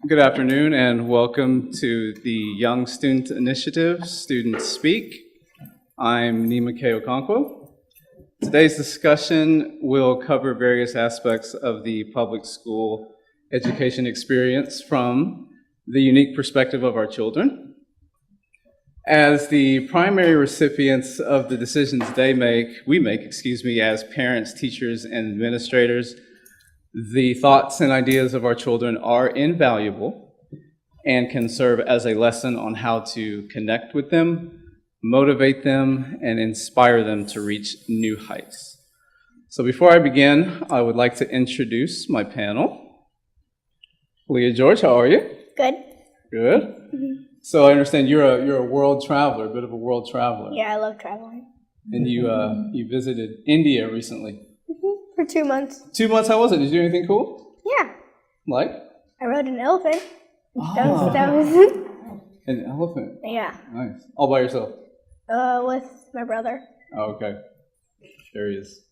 Good afternoon and welcome to the Young Student Initiative, Students Speak. I'm Nima K. Okonkwo. Today's discussion will cover various aspects of the public school education experience from the unique perspective of our children. As the primary recipients of the decisions we make, as parents, teachers, and administrators, the thoughts and ideas of our children are invaluable and can serve as a lesson on how to connect with them, motivate them, and inspire them to reach new heights. So before I begin, I would like to introduce my panel. Leah George, how are you? Good. Good. Mm-hmm. So I understand you're a world traveler, a bit of a world traveler. Yeah, I love traveling. And you visited India recently. For 2 months. 2 months, how was it? Did you do anything cool? Yeah. Like? I rode an elephant. Ah. That was An elephant? Yeah. Nice. All by yourself? With my brother. Oh, okay. There he is.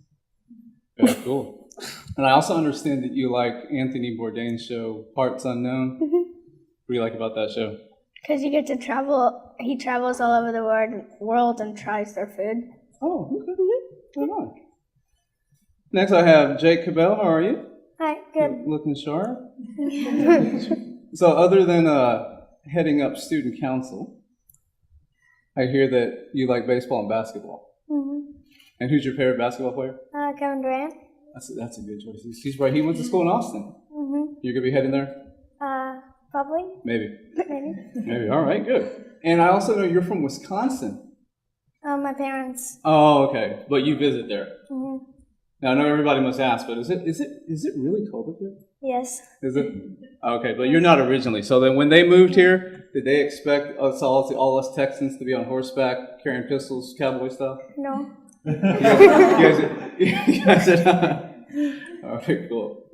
Very cool. And I also understand that you like Anthony Bourdain's show, Parts Unknown. What do you like about that show? Because you get to travel. He travels all over the world and tries their food. Oh, okay. Good on. Next, I have Jake Cabell. How are you? Hi, good. Looking sharp. So other than heading up student council, I hear that you like baseball and basketball. And who's your favorite basketball player? Kevin Durant. That's a good choice. He's right. He went to school in Austin. You're going to be heading there? Probably. Maybe. Maybe. All right, good. And I also know you're from Wisconsin. My parents. Oh, okay. But you visit there. Now, I know everybody must ask, but is it really cold up there? Yes. Is it? Okay, but you're not originally. So then when they moved here, did they expect all us Texans to be on horseback, carrying pistols, cowboy style? No. You guys did not? Okay, cool.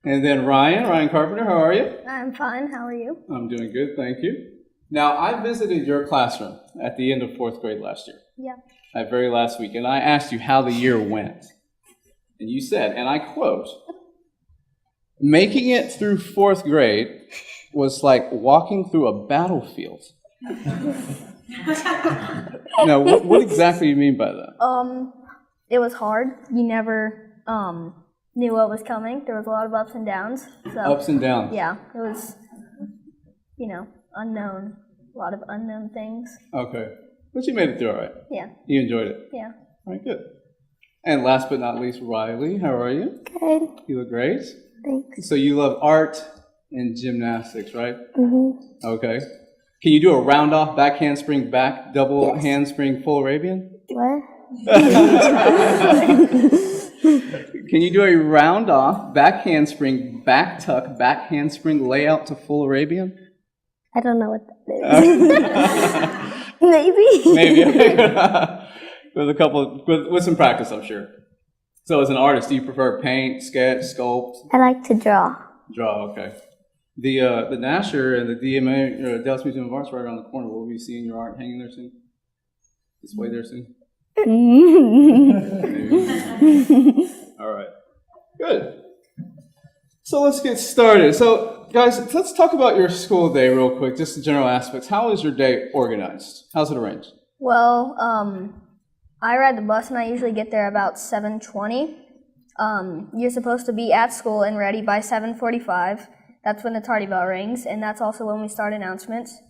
And then Ryan Carpenter, how are you? I'm fine. How are you? I'm doing good, thank you. Now, I visited your classroom at the end of 4th grade last year. Yeah. That very last week, and I asked you how the year went. And you said, and I quote, "Making it through 4th grade was like walking through a battlefield." Now, what exactly do you mean by that? It was hard. You never knew what was coming. There was a lot of ups and downs. So Ups and downs. yeah, it was, unknown. A lot of unknown things. Okay. But you made it through all right. Yeah. You enjoyed it. Yeah. All right, good. And last but not least, Riley, how are you? Good. You look great. Thanks. So you love art and gymnastics, right? Okay. Can you do a round off, back handspring, back, double handspring, full Arabian? What? Can you do a round off, back handspring, back tuck, back handspring, layout to full Arabian? I don't know what that is. Maybe. Maybe. With some practice, I'm sure. So as an artist, do you prefer paint, sketch, sculpt? I like to draw. Draw, okay. The Nasher and the DMA, Dallas Museum of Art's right around the corner. Will we be seeing your art hanging there soon? Displayed there soon? Maybe. All right. Good. So let's get started. So guys, let's talk about your school day real quick, just the general aspects. How is your day organized? How's it arranged? Well, I ride the bus and I usually get there about 7:20. You're supposed to be at school and ready by 7:45. That's when the tardy bell rings, and that's also when we start announcements.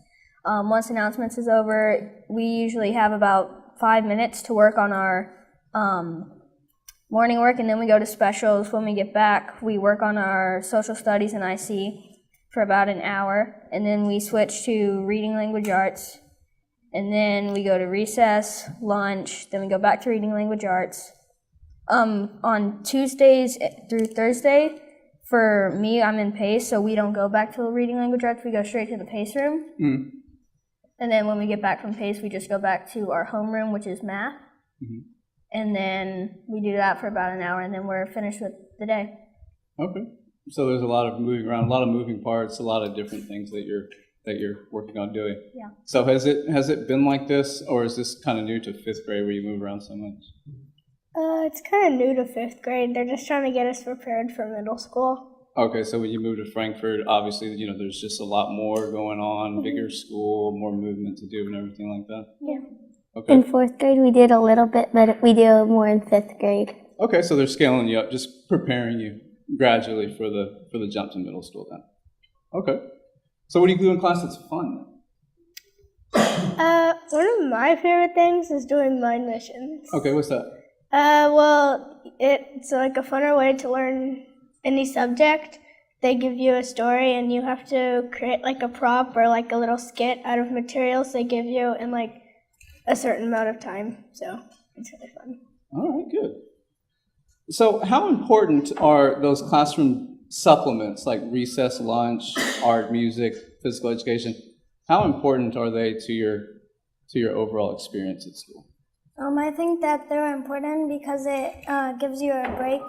Once announcements is over, we usually have about 5 minutes to work on our morning work, and then we go to specials. When we get back, we work on our social studies and IC for about an hour, and then we switch to reading language arts, and then we go to recess, lunch, then we go back to reading language arts. On Tuesdays through Thursday, for me, I'm in PACE, so we don't go back to reading language arts, we go straight to the PACE room. And then when we get back from PACE, we just go back to our homeroom, which is math. And then we do that for about an hour, and then we're finished with the day. Okay. So there's a lot of moving around, a lot of moving parts, a lot of different things that you're working on doing. Yeah. So has it been like this, or is this kind of new to 5th grade where you move around so much? It's kind of new to 5th grade. They're just trying to get us prepared for middle school. Okay, so when you moved to Frankfurt, obviously, there's just a lot more going on, bigger school, more movement to do and everything like that? Yeah. Okay. In 4th grade, we did a little bit, but we do more in 5th grade. Okay, so they're scaling you up, just preparing you gradually for the jump to middle school then. Okay. So what do you do in class that's fun? One of my favorite things is doing mind missions. Okay, what's that? Well, it's like a funner way to learn any subject. They give you a story and you have to create like a prop or like a little skit out of materials they give you in like a certain amount of time. So it's really fun. All right, good. So how important are those classroom supplements like recess, lunch, art, music, physical education? How important are they to your overall experience at school? I think that they're important because it gives you a break,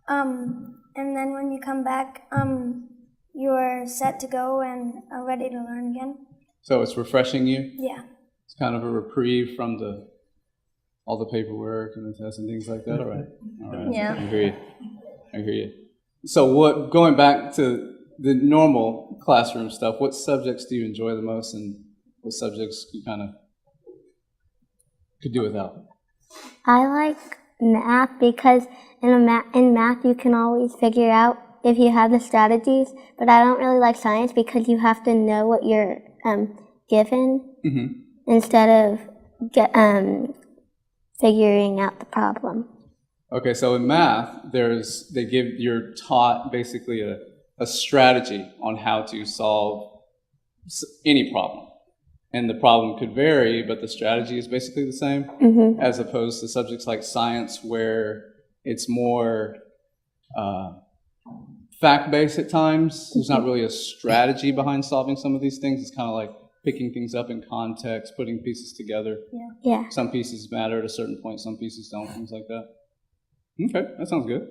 and then when you come back, you're set to go and are ready to learn again. So it's refreshing you? Yeah. It's kind of a reprieve from all the paperwork and the tests and things like that? All right. Yeah. I hear you. So going back to the normal classroom stuff, what subjects do you enjoy the most and what subjects you kind of could do without? I like math because in math you can always figure out if you have the strategies, but I don't really like science because you have to know what you're given instead of figuring out the problem. Okay, so in math, you're taught basically a strategy on how to solve any problem. And the problem could vary, but the strategy is basically the same, as opposed to subjects like science where it's more fact-based at times. There's not really a strategy behind solving some of these things. It's kind of like picking things up in context, putting pieces together. Yeah. Some pieces matter at a certain point, some pieces don't, things like that. Okay, that sounds good.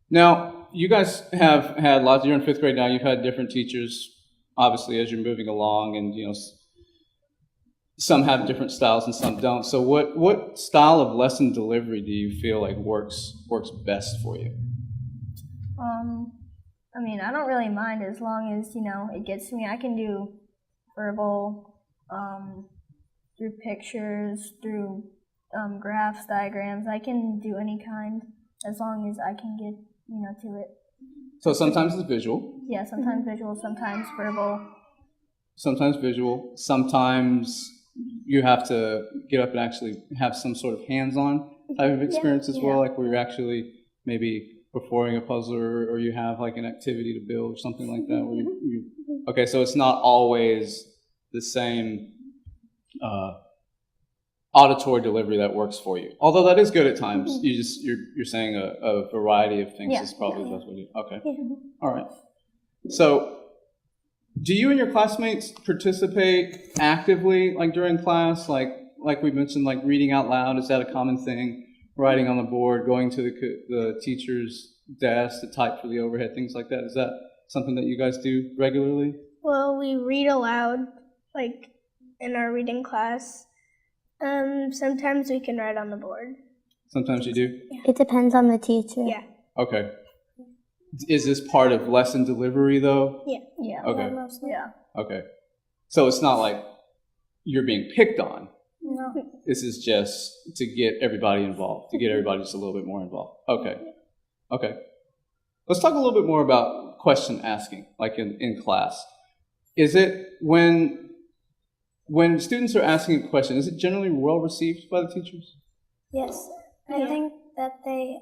Now, you guys have had lots, you're in 5th grade now, you've had different teachers, obviously, as you're moving along, and, some have different styles and some don't. So what style of lesson delivery do you feel like works best for you? I mean, I don't really mind as long as, it gets me. I can do verbal, through pictures, through graphs, diagrams. I can do any kind as long as I can get, to it. So sometimes it's visual. Yeah, sometimes visual, sometimes verbal. Sometimes visual. Sometimes you have to get up and actually have some sort of hands-on type of experience as well, like where you're actually maybe performing a puzzle or you have like an activity to build or something like that. Where okay, so it's not always the same auditory delivery that works for you. Although that is good at times. You're saying a variety of things is probably the best way to do. Okay. All right. So do you and your classmates participate actively, like during class, like we mentioned, like reading out loud? Is that a common thing? Writing on the board, going to the teacher's desk to type for the overhead, things like that. Is that something that you guys do regularly? Well, we read aloud, like in our reading class. Sometimes we can write on the board. Sometimes you do? It depends on the teacher. Yeah. Okay. Is this part of lesson delivery, though? Yeah. Yeah. Okay. Mostly. Yeah. Okay. So it's not like you're being picked on. No. This is just to get everybody involved, to get everybody just a little bit more involved. Okay. Okay. Let's talk a little bit more about question asking, like in class. Is it when students are asking a question, is it generally well received by the teachers? Yes. I think that they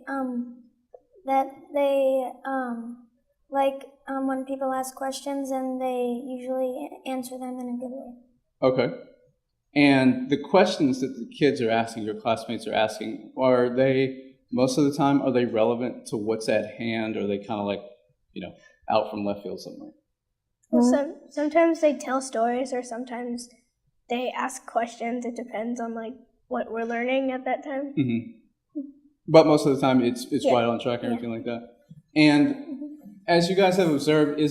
like when people ask questions and they usually answer them in a good way. Okay. And the questions that the kids are asking, your classmates are asking, are they, most of the time, are they relevant to what's at hand? Or are they kind of like, out from left field somewhere? Well, sometimes they tell stories or sometimes they ask questions. It depends on like what we're learning at that time. Mm-hmm. But most of the time it's right on track and everything like that. And as you guys have observed,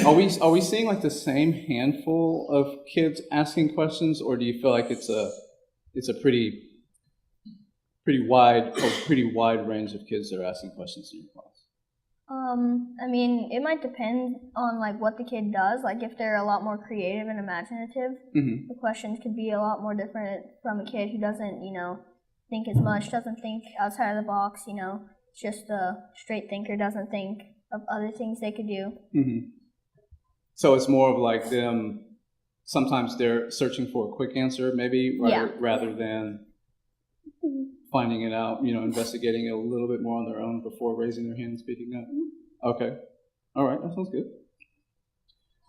are we seeing like the same handful of kids asking questions, or do you feel like it's a pretty wide range of kids that are asking questions in your class? I mean, it might depend on like what the kid does. Like if they're a lot more creative and imaginative, the questions could be a lot more different from a kid who doesn't, think as much, doesn't think outside of the box, just a straight thinker, doesn't think of other things they could do. So it's more of like them, sometimes they're searching for a quick answer maybe, rather than finding it out, investigating it a little bit more on their own before raising their hand and speaking up. Okay. All right, that sounds good.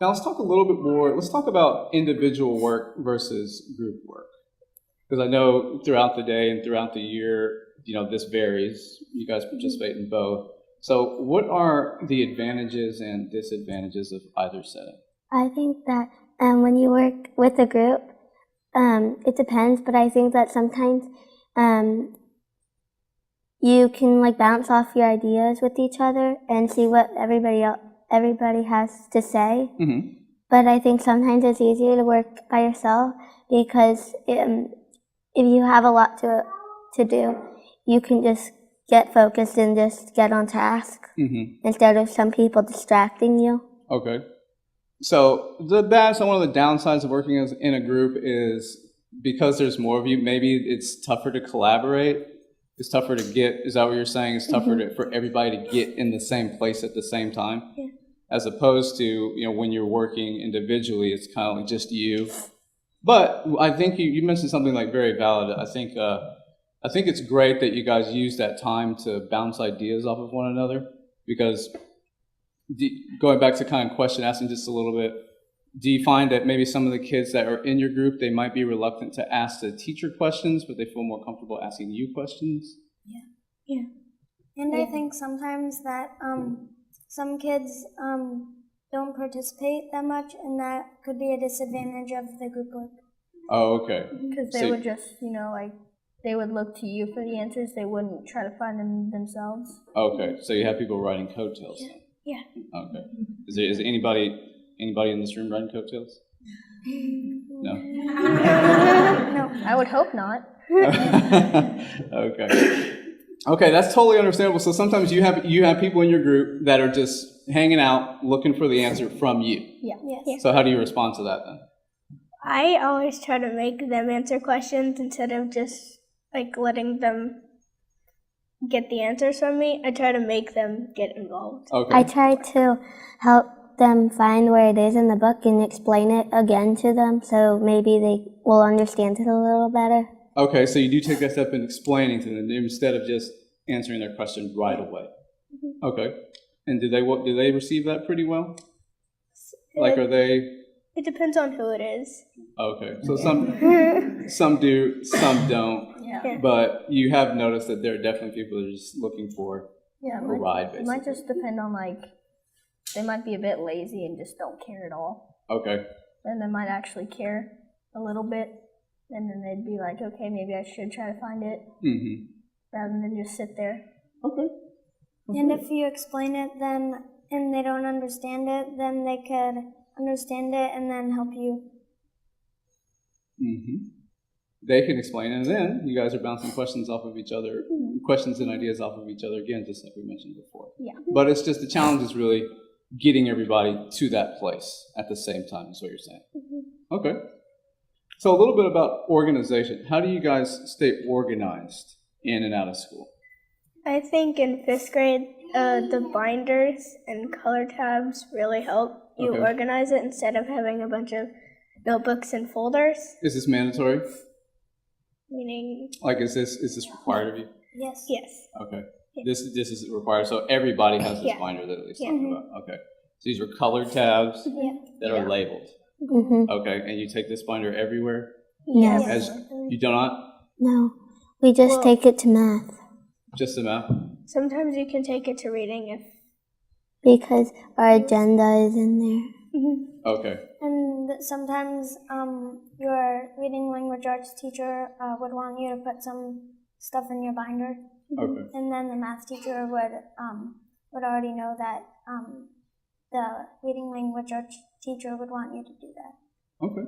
Now let's talk a little bit more, let's talk about individual work versus group work. Because I know throughout the day and throughout the year, this varies. You guys participate in both. So what are the advantages and disadvantages of either setting? I think that when you work with a group, it depends, but I think that sometimes you can like bounce off your ideas with each other and see what everybody has to say. But I think sometimes it's easier to work by yourself because if you have a lot to do, you can just get focused and just get on task instead of some people distracting you. Okay. So one of the downsides of working in a group is because there's more of you, maybe it's tougher to collaborate. It's tougher to get, is that what you're saying? It's tougher for everybody to get in the same place at the same time? Yeah. As opposed to, when you're working individually, it's kind of like just you. But I think you mentioned something like very valid. I think it's great that you guys use that time to bounce ideas off of one another, because going back to kind of question asking just a little bit, do you find that maybe some of the kids that are in your group, they might be reluctant to ask the teacher questions, but they feel more comfortable asking you questions? Yeah. And I think sometimes that some kids don't participate that much, and that could be a disadvantage of the group work. Oh, okay. Because they would just, they would look to you for the answers. They wouldn't try to find them themselves. Okay, so you have people writing coattails then? Yeah. Okay. Is anybody in this room writing coattails? No? No, I would hope not. Okay, that's totally understandable. So sometimes you have people in your group that are just hanging out looking for the answer from you. Yeah. Yes. So how do you respond to that then? I always try to make them answer questions instead of just like letting them get the answers from me. I try to make them get involved. Okay. I try to help them find where it is in the book and explain it again to them, so maybe they will understand it a little better. Okay, so you do take that step in explaining to them instead of just answering their question right away. Okay. And do they receive that pretty well? Like, are they? It depends on who it is. Okay, so some do, some don't. Yeah. But you have noticed that there are definitely people that are just looking for a ride, basically. It might just depend on they might be a bit lazy and just don't care at all. Okay. And they might actually care a little bit, and then they'd be like, okay, maybe I should try to find it, rather than just sit there. Okay. And if you explain it and they don't understand it, then they could understand it and then help you. They can explain, and then you guys are bouncing questions off of each other, questions and ideas off of each other again, just like we mentioned before. Yeah. But it's just the challenge is really getting everybody to that place at the same time, is what you're saying. Okay. So a little bit about organization. How do you guys stay organized in and out of school? I think in 5th grade, the binders and color tabs really help you organize it instead of having a bunch of notebooks and folders. Is this mandatory? Meaning, Like, is this required of you? Yes. yes. Okay. This is required, so everybody has this binder that they're talking about. Okay. So these are colored tabs that are labeled. Okay, and you take this binder everywhere? Yes. You do not? No, we just take it to math. Just the math? Sometimes you can take it to reading Because our agenda is in there. Okay. And sometimes your reading language arts teacher would want you to put some stuff in your binder. Okay. And then the math teacher would already know that the reading language arts teacher would want you to do that. Okay.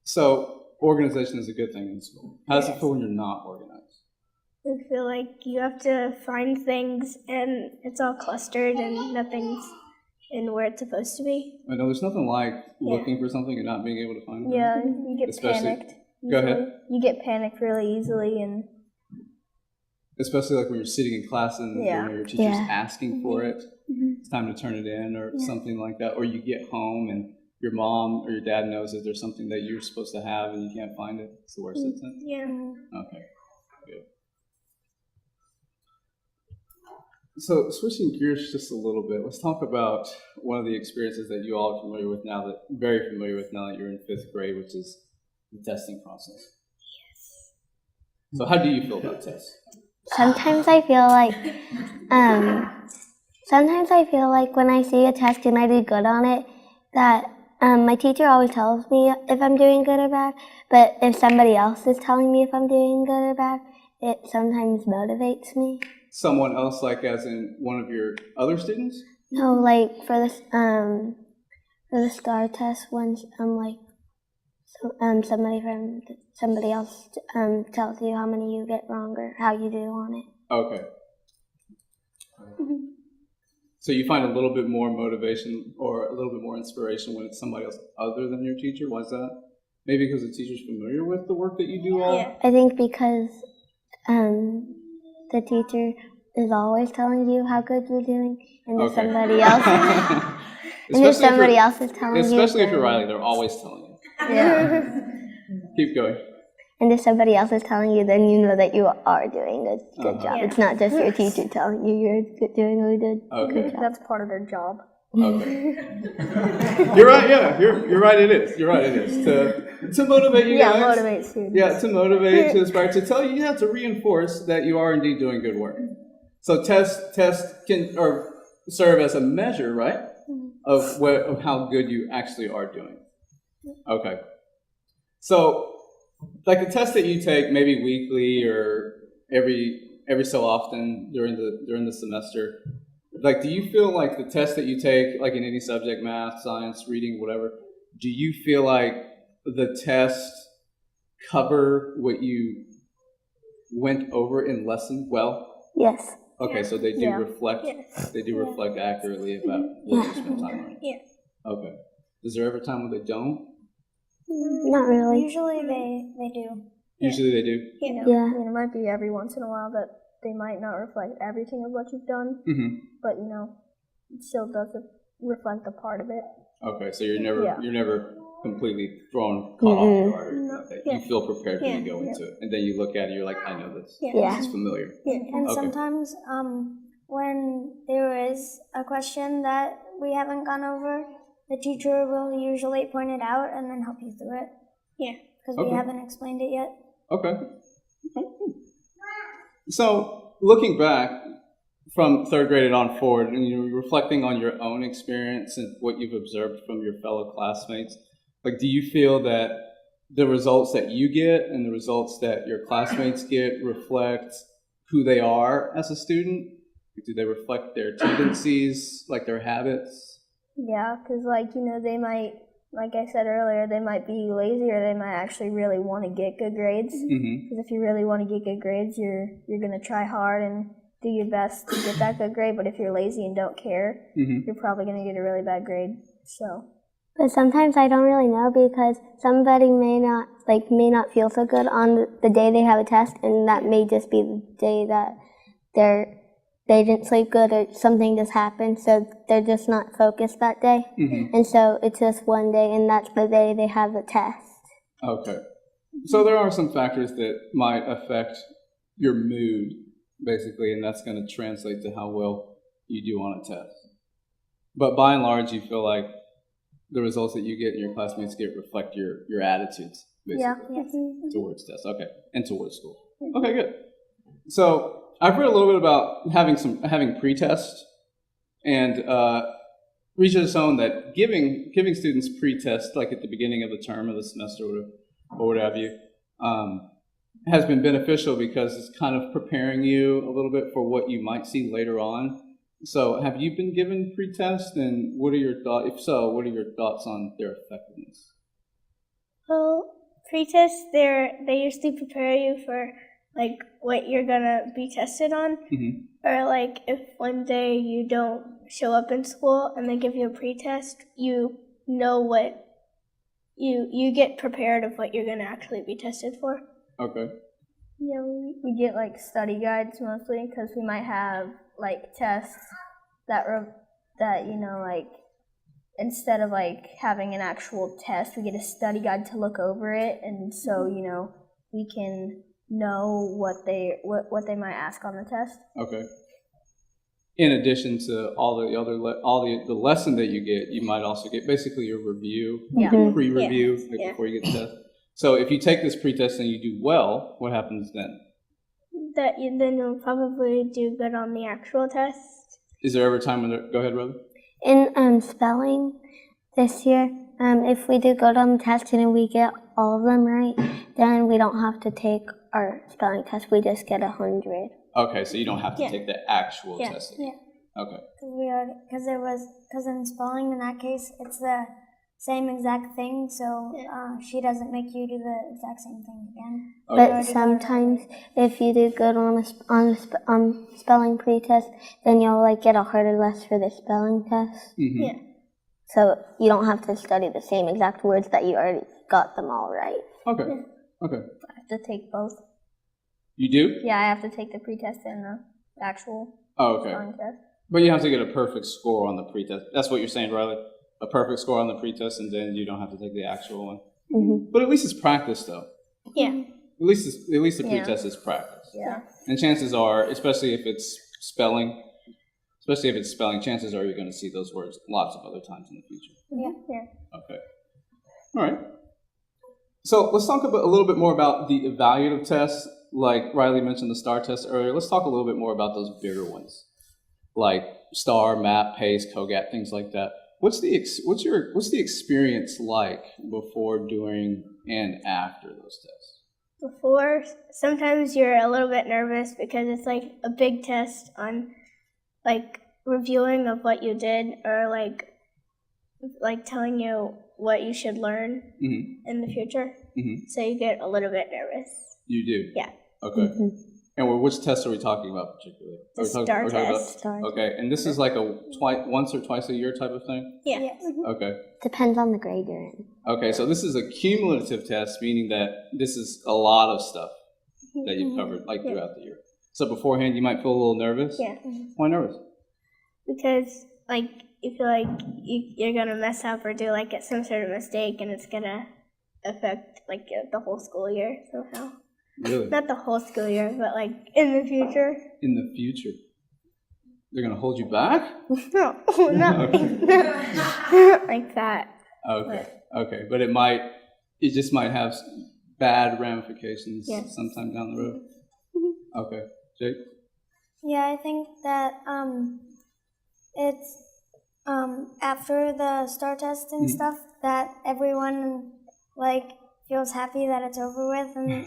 So organization is a good thing in school. How does it feel when you're not organized? I feel like you have to find things and it's all clustered and nothing's in where it's supposed to be. I know there's nothing like looking for something and not being able to find it. Yeah, you get Especially- panicked. Go ahead. easily. You get panicked really easily, and Especially like when you're sitting in class and Yeah. your teacher's Yeah. asking for it. It's time to turn it in or something like that. Or you get home and your mom or your dad knows that there's something that you're supposed to have and you can't find it. It's the worst, isn't it? Yeah. Okay, good. So switching gears just a little bit, let's talk about one of the experiences that you all are familiar with now, very familiar with now that you're in 5th grade, which is the testing process. Yes. So how do you feel about tests? Sometimes I feel like when I see a test and I do good on it, that my teacher always tells me if I'm doing good or bad. But if somebody else is telling me if I'm doing good or bad, it sometimes motivates me. Someone else, like as in one of your other students? No, like for the STAR test, when somebody else tells you how many you get wrong or how you do on it. Okay. So you find a little bit more motivation or a little bit more inspiration when it's somebody else other than your teacher? Why is that? Maybe because the teacher's familiar with the work that you do all? Yeah. I think because the teacher is always telling you how good you're doing, and then Okay. somebody else, and then Especially if somebody you're- else is telling you. Especially if you're that- Riley, they're always telling you. yeah, Keep going. And if somebody else is telling you, then you know that you are doing a good job. Yeah. It's not just your teacher telling you you're doing really good. Okay. that's part of their job. Okay. You're right. Yeah, you're right. It is. You're right. It is to motivate you Yeah, guys. motivate students. Yeah, to motivate, to inspire, to tell you, to reinforce that you are indeed doing good work. So tests can or serve as a measure, right, of how good you actually are doing. Okay. So, like the test that you take maybe weekly or every so often during the semester, like do you feel like the test that you take, like in any subject, math, science, reading, whatever, do you feel like the tests cover what you went over in lesson well? Yes. Okay, so they do Yeah. reflect. Yes. They do reflect accurately about what you spent time on. Yeah. Okay. Is there ever a time when they don't? Not really. Usually they do. Usually they do. You know, Yeah. I mean, it might be every once in a while that they might not reflect everything of what you've done, Mm-hmm. but you know, it still does reflect a part of it. Okay, so you're never Yeah. completely caught off guard. No. Okay. Yeah. You feel prepared when you Yeah. go into it, and then you look at it, you're like, I know this. Yeah. This is familiar. And Okay. sometimes when there is a question that we haven't gone over, the teacher will usually point it out and then help you through it. Yeah. Because Okay. we haven't explained it yet. Okay. So looking back from 3rd grade and on forward, and you're reflecting on your own experience and what you've observed from your fellow classmates, like, do you feel that the results that you get and the results that your classmates get reflect who they are as a student? Do they reflect their tendencies, like their habits? Yeah, because like you know, they might, like I said earlier, they might be lazy or they might actually really want to get good grades. Mm-hmm. Because if you really want to get good grades, you're gonna try hard and do your best to get that good grade. But if you're lazy and don't care, Mm-hmm. you're probably gonna get a really bad grade. So But sometimes I don't really know because somebody may not feel so good on the day they have a test, and that may just be the day that they didn't sleep good or something just happened, so they're just not focused that day. Mm-hmm. And so it's just one day, and that's the day they have the test. Okay. So there are some factors that might affect your mood, basically, and that's going to translate to how well you do on a test. But by and large, you feel like the results that you get and your classmates get reflect your attitudes, basically, yeah, towards tests. Okay, and towards school. Okay, good. So I've read a little bit about having pre-test, and research has shown that giving students pre-test, like at the beginning of the term of the semester or what have you, has been beneficial because it's kind of preparing you a little bit for what you might see later on. So have you been given pre-test, and what are your thoughts? If so, what are your thoughts on their effectiveness? Well, pre-tests, they usually prepare you for like what you're gonna be tested on. Or like if one day you don't show up in school and they give you a pretest, you know what you get prepared of what you're gonna actually be tested for. Okay. Yeah, we get like study guides mostly because we might have like tests that like instead of like having an actual test, we get a study guide to look over it, and so we can know what they might ask on the test. Okay. In addition to all the other the lesson that you get, you might also get basically your review, pre-review before you get the test. So if you take this pretest and you do well, what happens then? Then you'll probably do good on the actual test. Is there ever a time when go ahead, Rose? In spelling this year, if we do good on the test and we get all of them right, then we don't have to take our spelling test. We just get 100. Okay, so you don't have to take the actual test again. Yeah. Okay. Because in spelling, in that case, it's the same exact thing, so she doesn't make you do the exact same thing again. Okay. But sometimes, if you do good on a spelling pretest, then you'll like get 100 less for the spelling test. Yeah. So you don't have to study the same exact words that you already got them all right. Okay. Okay. I have to take both. You do? Yeah, I have to take the pretest and the actual Oh, okay. spelling test. But you have to get a perfect score on the pretest. That's what you're saying, Riley? A perfect score on the pretest, and then you don't have to take the actual one. Mm-hmm. But at least it's practice, though. Yeah. At least the pretest is practice. Yeah. And chances are, especially if it's spelling, chances are you're going to see those words lots of other times in the future. Yeah. Okay. All right. So let's talk a little bit more about the evaluative tests. Like Riley mentioned the STAR test earlier. Let's talk a little bit more about those bigger ones, like STAR, MAP, PACE, COGAT, things like that. What's the experience like before, during, and after those tests? Before, sometimes you're a little bit nervous because it's like a big test on like reviewing of what you did, or like telling you what you should learn in the future. So you get a little bit nervous. You do? Yeah. Okay. And which tests are we talking about particularly? The STAR test. Okay, and this is like a once or twice a year type of thing? Yeah. Yes. Okay. Depends on the grade you're in. Okay, so this is a cumulative test, meaning that this is a lot of stuff that you've covered throughout the year. So beforehand, you might feel a little nervous? Yeah. Why nervous? Because you feel like you're gonna mess up or do like some sort of mistake, and it's gonna affect the whole school year somehow. Really? Not the whole school year, but in the future. In the future? They're going to hold you back? No, not like that. Okay. But it just might have bad ramifications sometime down the road. Okay. Jake? Yeah, I think that it's after the STAR test and stuff that everyone feels happy that it's over with, and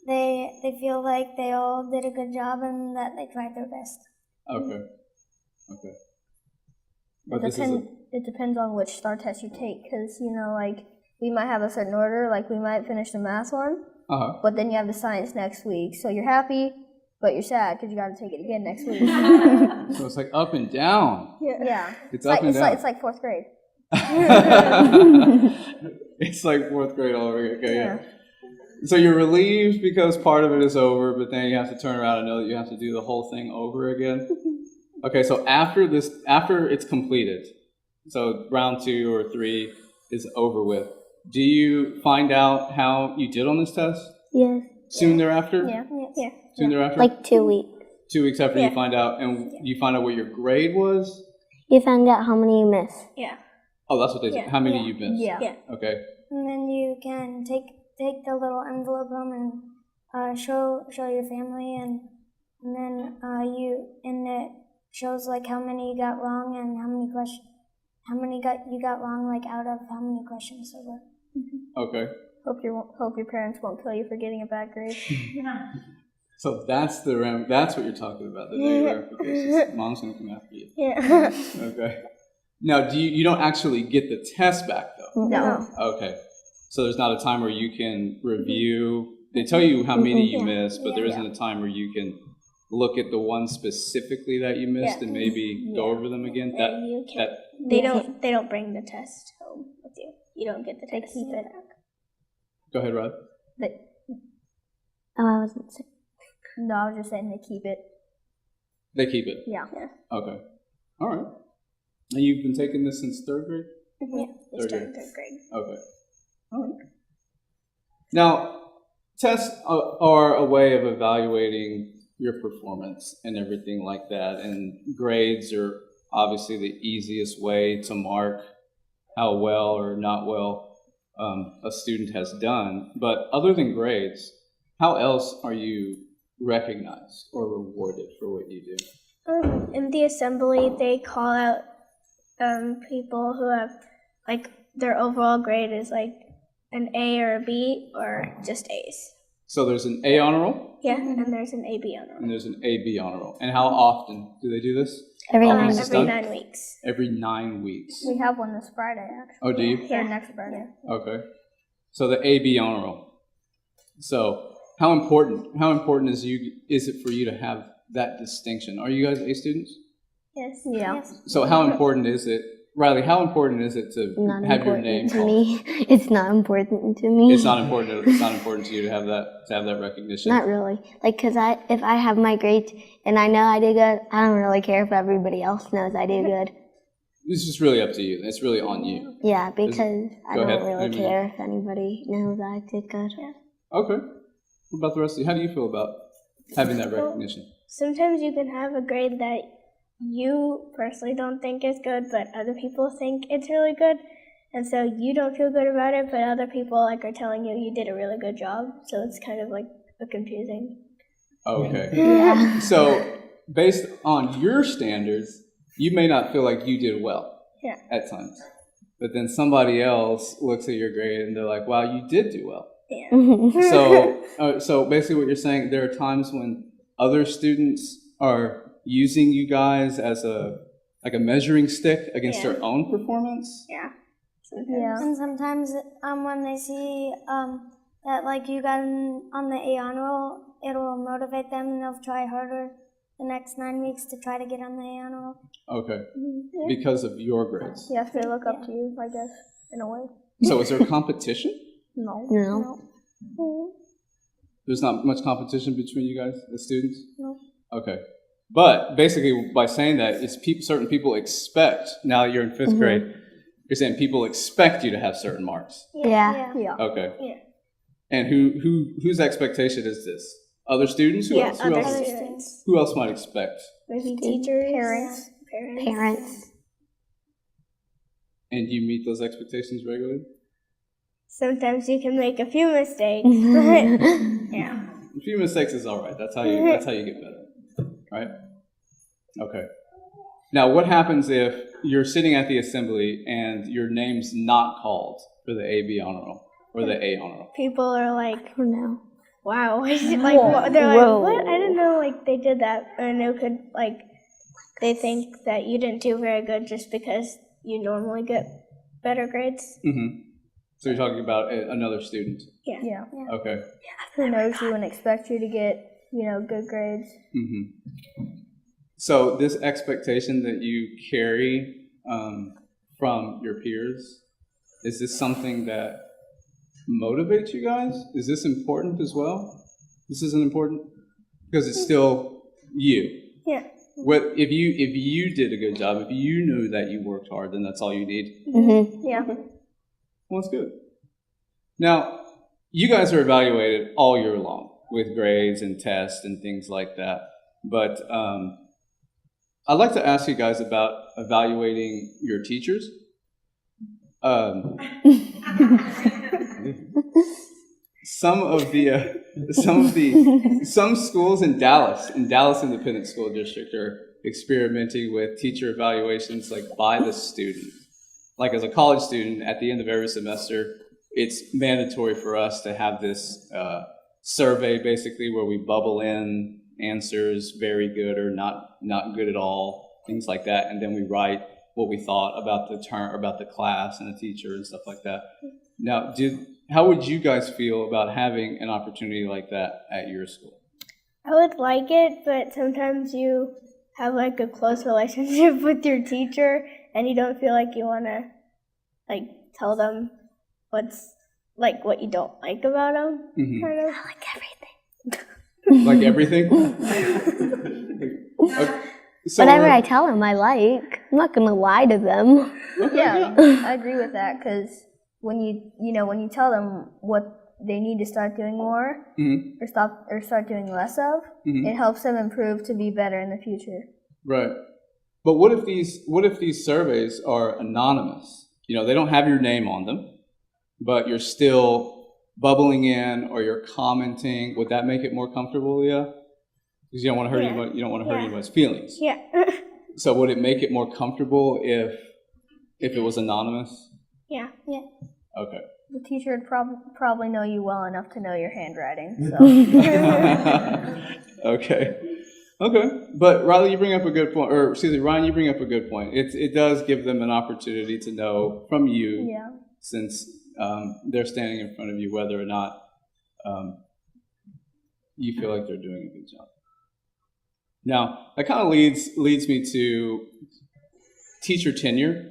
they feel like they all did a good job and that they tried their best. Okay. But it depends on which STAR test you take, because we might have a certain order, we might finish the math one, but then you have the science next week, so you're happy, but you're sad because you got to take it again next week. So it's like up and down. Yeah. It's up and down. It's like fourth grade. It's like fourth grade all over again. Okay, yeah. So you're relieved because part of it is over, but then you have to turn around and know that you have to do the whole thing over again. Okay, so after it's completed, so round 2 or 3 is over with, do you find out how you did on this test? Yes. Soon thereafter? Yeah. Soon thereafter? Like 2 weeks. 2 weeks after you find out, and you find out what your grade was? You find out how many you missed. Yeah. Oh, that's what they say. How many you missed? Yeah. Okay. And then you can take the little envelope home and show your family, and then it shows how many you got wrong and how many you got wrong out of how many questions there were. Okay. Hope your parents won't kill you for getting a bad grade. So that's what you're talking about, the negative ramifications. Mom's gonna come after you. Yeah. Okay. Now, you don't actually get the test back though? No. Okay. So there's not a time where you can review They tell you how many you Yeah. missed, but there isn't a time where you can look at the one specifically that you missed and maybe go over them again. That And you that can, they don't bring the test home with you. You don't get the test. keep it. back. go ahead, Rod. Oh, I wasn't sick. No, I was just saying they keep it. They keep it. Yeah. Okay. All right. And you've been taking this since third grade? Yeah, they Third start in grade. third grade. Okay. All right. Now, tests are a way of evaluating your performance and everything like that, and grades are obviously the easiest way to mark how well or not well a student has done. But other than grades, how else are you recognized or rewarded for what you do? In the assembly, they call out people who have, like, their overall grade is like an A or a B or just A's. So there's an A honor roll Yeah, and there's an AB honor and roll. there's an AB honor roll. And how often do they do this? Every Oh, night. this is Every done? 9 weeks. Every 9 weeks. We have one this Friday, actually. Oh, do you? Or next Friday. Okay. So the AB honor roll. So how important is it for you to have that distinction? Are you guys A students? Yes. Yeah. Yes. So how important is it, Riley? How important is it to Not have your name important to called? me. It's not important to me. It's not important. It's not important to you to have that recognition. Not really. Like, cause if I have my grades and I know I did good, I don't really care if everybody else knows I did good. It's just really up to you. It's really on you. Yeah, because I Go don't ahead. really Amy. care if anybody knows I did good. Okay. What about the rest of you? How do you feel about having that recognition? Sometimes you can have a grade that you personally don't think is good, but other people think it's really good. And so you don't feel good about it, but other people are telling you you did a really good job. So it's kind of like a confusing. Okay. Yeah. So based on your standards, you may not feel like you did well Yeah. at times. But then somebody else looks at your grade and they're like, wow, you did do well. Yeah. So basically what you're saying, there are times when other students are using you guys as a measuring stick against Yeah. their own performance? Yeah. Yeah. And sometimes when they see that like you got on the A honor roll, it'll motivate them and they'll try harder the next 9 weeks to try to get on the A honor roll. Okay. Because of your grades. Yes, they look up to you, I guess, in a way. So is there competition? No. No. There's not much competition between you guys, the students? No. Okay. But basically, by saying that, it's certain people expect, now that you're in 5th grade, you're saying people expect you to have certain marks. Yeah. Yeah. Okay. Yeah. And whose expectation is this? Other students? Who Yeah, else? Who other else? students. Who else might expect? Maybe teachers. Parents. Parents. And do you meet those expectations regularly? Sometimes you can make a few mistakes, but yeah. A few mistakes is all right. That's how you get better, right? Okay. Now, what happens if you're sitting at the assembly and your name's not called for the AB honor roll or the A honor roll? People are like, Oh no. wow. Like, Whoa. they're like, Whoa. what? I didn't know, they did that. And it could, they think that you didn't do very good just because you normally get better grades. Mm-hmm. So you're talking about another student. Yeah. Okay. Who knows you and expect you to get, good grades. Mm-hmm. So this expectation that you carry from your peers, is this something that motivates you guys? Is this important as well? This isn't important because it's still you. Yeah. What if you did a good job? If you knew that you worked hard, then that's all you need. Mm-hmm. Yeah. Well, that's good. Now, you guys are evaluated all year long with grades and tests and things like that. But I'd like to ask you guys about evaluating your teachers. Some schools in Dallas Independent School District are experimenting with teacher evaluations by the student. Like as a college student, at the end of every semester, it's mandatory for us to have this survey basically where we bubble in answers, very good or not good at all, things like that, and then we write what we thought about the class and the teacher and stuff like that. Now, how would you guys feel about having an opportunity like that at your school? I would like it, but sometimes you have like a close relationship with your teacher and you don't feel like you want to like tell them what's like what you don't like about them. Kind of. I like everything. Like everything? So, Whatever I tell them, I like. I'm not gonna lie to them. okay, Yeah, I agree with that because when you tell them what they need to start doing more Mhm. or start doing less of, it helps them improve to be better in the future. Right. But what if these surveys are anonymous? They don't have your name on them, but you're still bubbling in or you're commenting. Would that make it more comfortable, Leah? Because you don't want to hurt anyone. You don't want to hurt anyone's feelings. Yeah. So would it make it more comfortable if it was anonymous? Yeah. Okay. The teacher would probably know you well enough to know your handwriting. So Okay. But Riley, you bring up a good point, or excuse me, Ryan, you bring up a good point. It does give them an opportunity to know from you, yeah, since they're standing in front of you, whether or not you feel like they're doing a good job. Now, that kind of leads me to teacher tenure,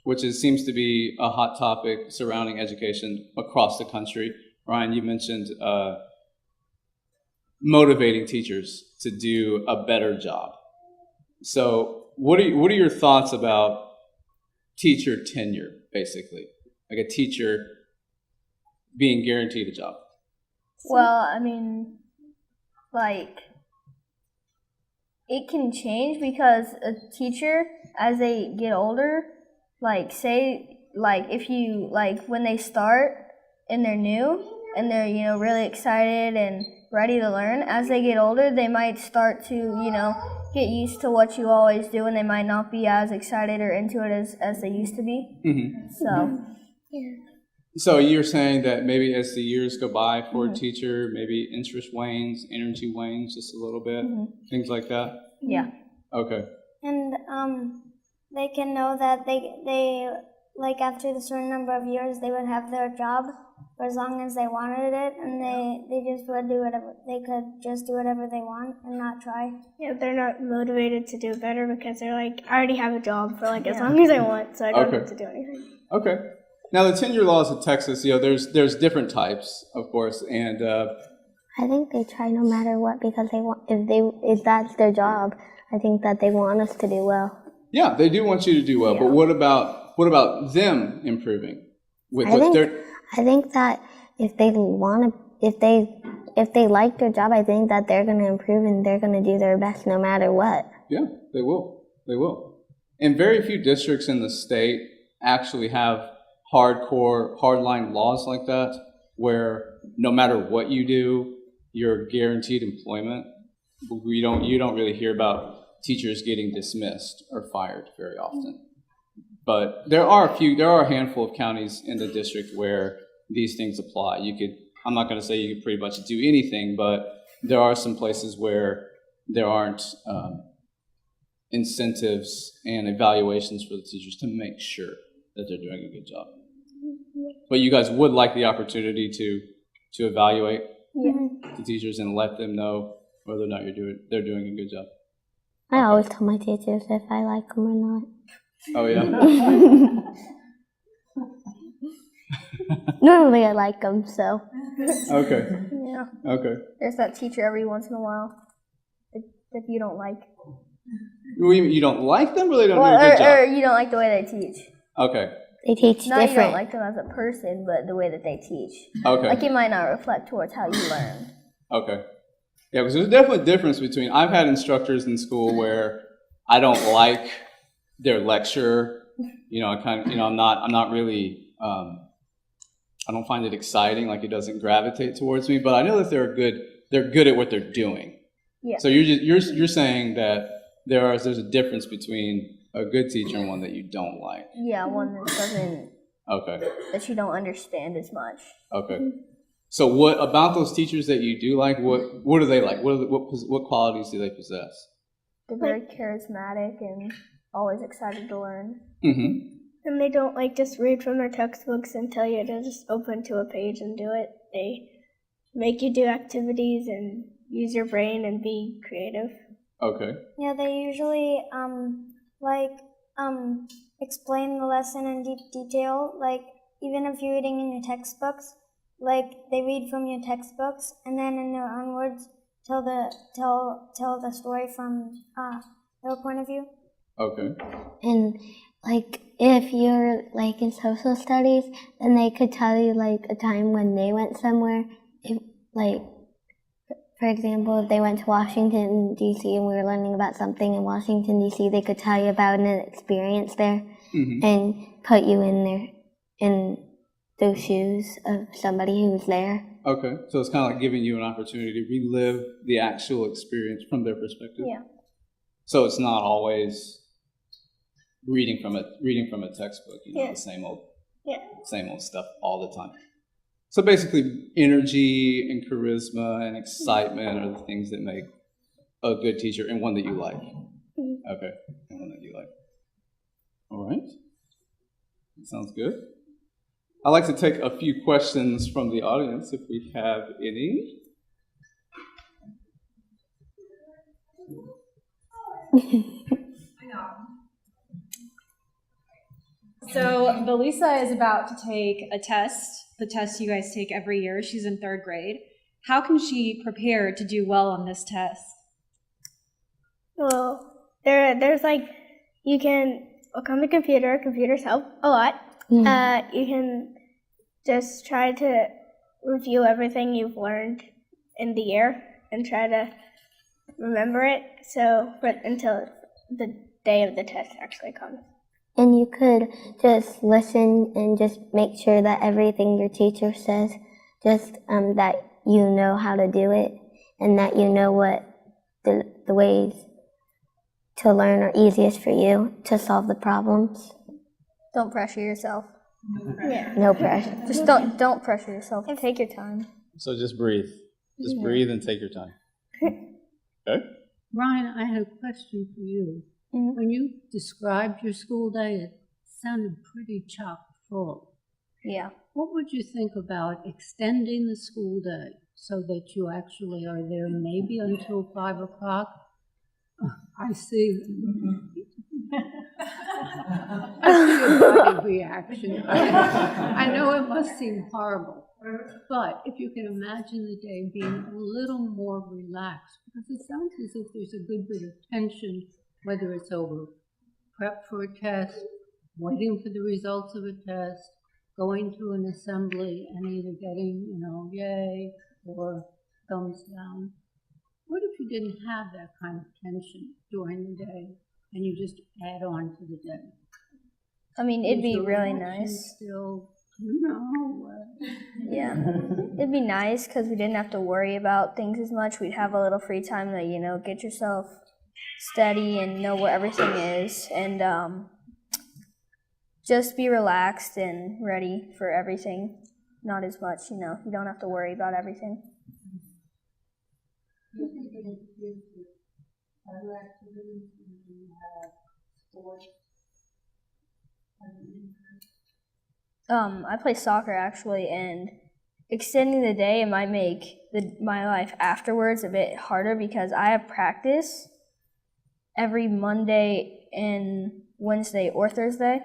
which seems to be a hot topic surrounding education across the country. Ryan, you mentioned motivating teachers to do a better job. So what are your thoughts about teacher tenure, basically? Like a teacher being guaranteed a job? well, I mean, like, it can change because a teacher, as they get older, like, say, like, if you, like, when they start and they're new and they're, really excited and ready to learn, as they get older, they might start to, get used to what you always do and they might not be as excited or into it as they used to be. Mm-hmm. So, So you're saying that maybe as the years go by for a teacher, maybe interest wanes, energy wanes just a little bit, things like that? yeah. Okay. And they can know that they like after a certain number of years they would have their job for as long as they wanted it, and they just would do whatever they could, just do whatever they want and not try. Yeah, they're not motivated to do better because they're like, I already have a job for like as long as I want, so I don't have to do anything. Okay. Now the tenure laws of Texas, there's different types, of course, and I think they try no matter what because they want. If that's their job, I think that they want us to do well. yeah, they do want you to do well. Yeah. But what about them improving? I think that if they like their job, I think that they're going to improve and they're going to do their best no matter what. Yeah, they will. They will. And very few districts in the state actually have hardline laws like that, where no matter what you do, you're guaranteed employment. You don't really hear about teachers getting dismissed or fired very often. But there are a handful of counties in the district where these things apply. I'm not going to say you could pretty much do anything, but there are some places where there aren't incentives and evaluations for the teachers to make sure that they're doing a good job. But you guys would like the opportunity to evaluate the teachers and let them know whether or not they're doing a good job. I always tell my teachers if I like them or not. Oh yeah. Normally I like them, so. Okay. Yeah. Okay. There's that teacher every once in a while that you don't like. You don't like them, or they don't do Well, a good job? or you don't like the way they teach. Okay. They teach Not you don't different. like them as a person, but the way that they teach. Okay. Like it might not reflect towards how you learn. Okay. Yeah, because there's definitely a difference between, I've had instructors in school where I don't like their lecture. I'm not really, I don't find it exciting, like it doesn't gravitate towards me, but I know that they're good at what they're doing. Yeah. So you're saying that there's a difference between a good teacher and one that you don't like. Yeah, one that doesn't, Okay. that you don't understand as much. Okay. So what about those teachers that you do like? What are they like? What qualities do they possess? They're very charismatic and always excited to learn. Mm-hmm. And they don't like just read from their textbooks and tell you to just open to a page and do it. They make you do activities and use your brain and be creative. Okay. Yeah, they usually explain the lesson in deep detail. Like even if you're reading in your textbooks, like they read from your textbooks and then in their own words tell the story from their point of view. Okay. And like if you're like in social studies, then they could tell you like a time when they went somewhere. If like, for example, if they went to Washington D.C. and we were learning about something in Washington D.C., they could tell you about an experience there and put you in those shoes of somebody who was there. Okay. So it's kind of like giving you an opportunity to relive the actual experience from their perspective. Yeah. So it's not always reading from a textbook, the same old stuff all the time. So basically, energy and charisma and excitement are the things that make a good teacher and one that you like. Okay, and one that you like. All right, that sounds good. I'd like to take a few questions from the audience if we have any. So Belisa is about to take a test, the test you guys take every year. She's in 3rd grade. How can she prepare to do well on this test? Well, there's like, you can look on the computer. Computers help a lot. You can just try to review everything you've learned in the year and try to remember it until the day of the test actually comes. And you could just listen and just make sure that everything your teacher says, just that you know how to do it and that you know what the ways to learn are easiest for you to solve the problems. Don't pressure yourself. Yeah. No pressure. Just don't pressure yourself. Take your time. So just breathe. Just breathe and take your time. Okay? Ryan, I had a question for you. When you described your school day, it sounded pretty chock full. Yeah. What would you think about extending the school day so that you actually are there maybe until 5 o'clock? I see. I see your body reaction. I know it must seem horrible, but if you can imagine the day being a little more relaxed, because it sounds as if there's a good bit of tension, whether it's over prep for a test, waiting for the results of a test, going to an assembly and either getting, yay or thumbs down. What if you didn't have that kind of tension during the day and you just add on to the day? I mean, it'd be really nice. Still, Yeah. It'd be nice because we didn't have to worry about things as much. We'd have a little free time to, get yourself steady and know what everything is and just be relaxed and ready for everything. Not as much, you don't have to worry about everything. I play soccer actually, and extending the day it might make my life afterwards a bit harder because I have practice every Monday and Wednesday or Thursday,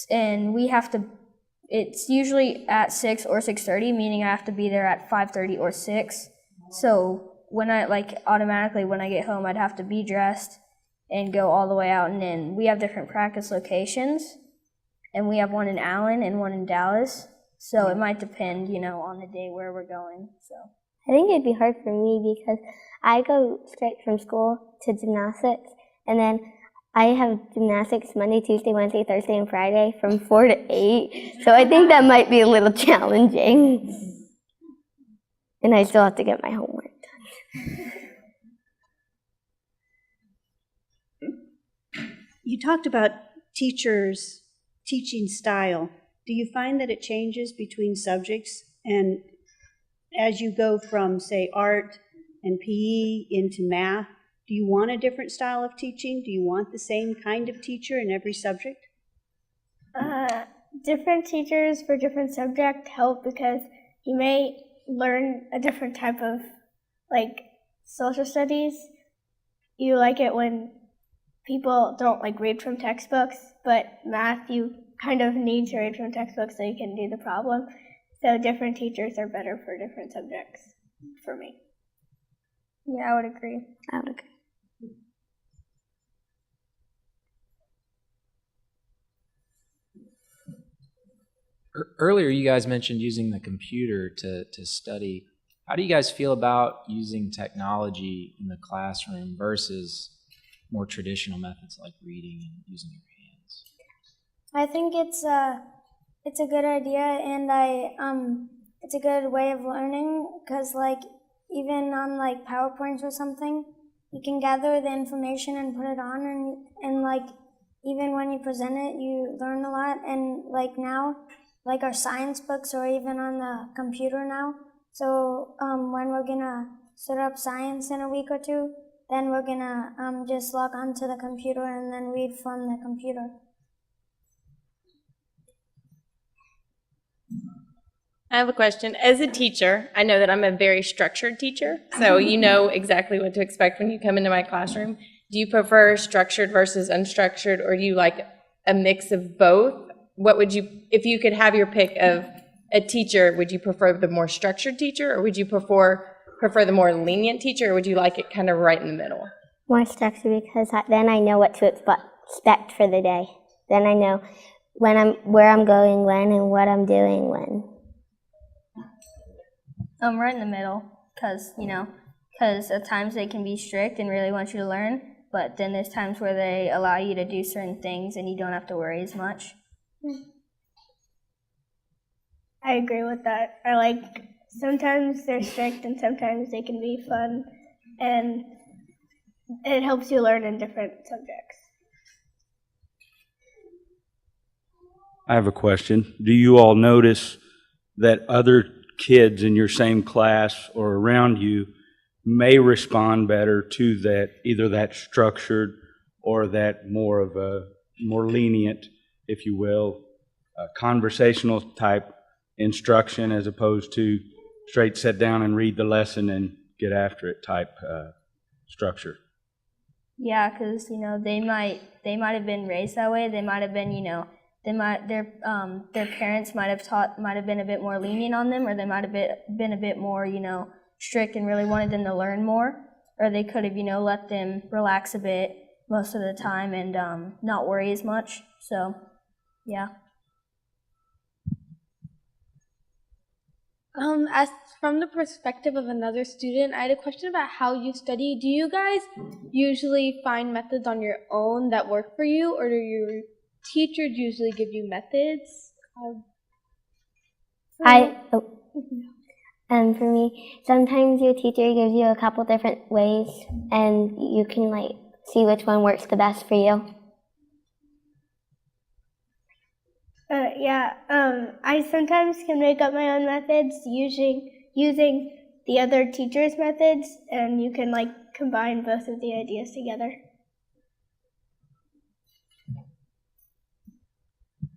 and we have to. It's usually at 6 or 6:30, meaning I have to be there at 5:30 or 6. So when I automatically when I get home, I'd have to be dressed and go all the way out. And then we have different practice locations, and we have one in Allen and one in Dallas. So it might depend, on the day where we're going. So I think it'd be hard for me because I go straight from school to gymnastics, and then I have gymnastics Monday, Tuesday, Wednesday, Thursday, and Friday from 4 to 8. So I think that might be a little challenging. And I still have to get my homework done. You talked about teachers' teaching style. Do you find that it changes between subjects? And as you go from, say, art and PE into math, do you want a different style of teaching? Do you want the same kind of teacher in every subject? Different teachers for different subject help because you may learn a different type of like social studies. You like it when people don't like read from textbooks, but math you kind of need to read from textbooks so you can do the problem. So different teachers are better for different subjects for me. Yeah, I would agree. I would agree. Earlier, you guys mentioned using the computer to study. How do you guys feel about using technology in the classroom versus more traditional methods like reading and using your hands? I think it's a good idea, and it's a good way of learning because like even on like PowerPoints or something, you can gather the information and put it on, and like even when you present it, you learn a lot. And like now, like our science books are even on the computer now. So when we're gonna set up science in a week or two, then we're gonna just log onto the computer and then read from the computer. I have a question. As a teacher, I know that I'm a very structured teacher, so you know exactly what to expect when you come into my classroom. Do you prefer structured versus unstructured, or do you like a mix of both? What would you, if you could have your pick of a teacher, would you prefer the more structured teacher, or would you prefer the more lenient teacher, or would you like it kind of right in the middle? More structure because then I know what to expect for the day. Then I know where I'm going when and what I'm doing when. Right in the middle, because at times they can be strict and really want you to learn, but then there's times where they allow you to do certain things and you don't have to worry as much. I agree with that. I like sometimes they're strict and sometimes they can be fun, and it helps you learn in different subjects. I have a question. Do you all notice that other kids in your same class or around you may respond better to that, either that structured or that more of a more lenient, if you will, conversational type instruction as opposed to straight sit down and read the lesson and get after it type structure? Yeah, because they might have been raised that way. They might have been their parents might have been a bit more lenient on them, or they might have been a bit more strict and really wanted them to learn more, or they could have let them relax a bit most of the time and not worry as much. So yeah. As from the perspective of another student, I had a question about how you study. Do you guys usually find methods on your own that work for you, or do your teachers usually give you methods? For me, sometimes your teacher gives you a couple different ways, and you can see which one works the best for you. I sometimes can make up my own methods using the other teacher's methods, and you can combine both of the ideas together.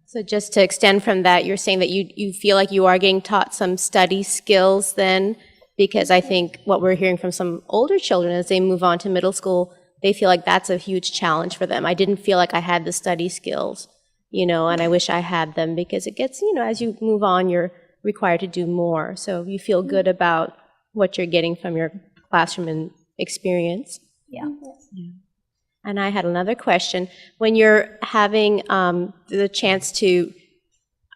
So just to extend from that, you're saying that you feel like you are getting taught some study skills then, because I think what we're hearing from some older children as they move on to middle school, they feel like that's a huge challenge for them. I didn't feel like I had the study skills, and I wish I had them, because it gets, as you move on, you're required to do more. So you feel good about what you're getting from your classroom and experience. Yeah. And I had another question. When you're having the chance to,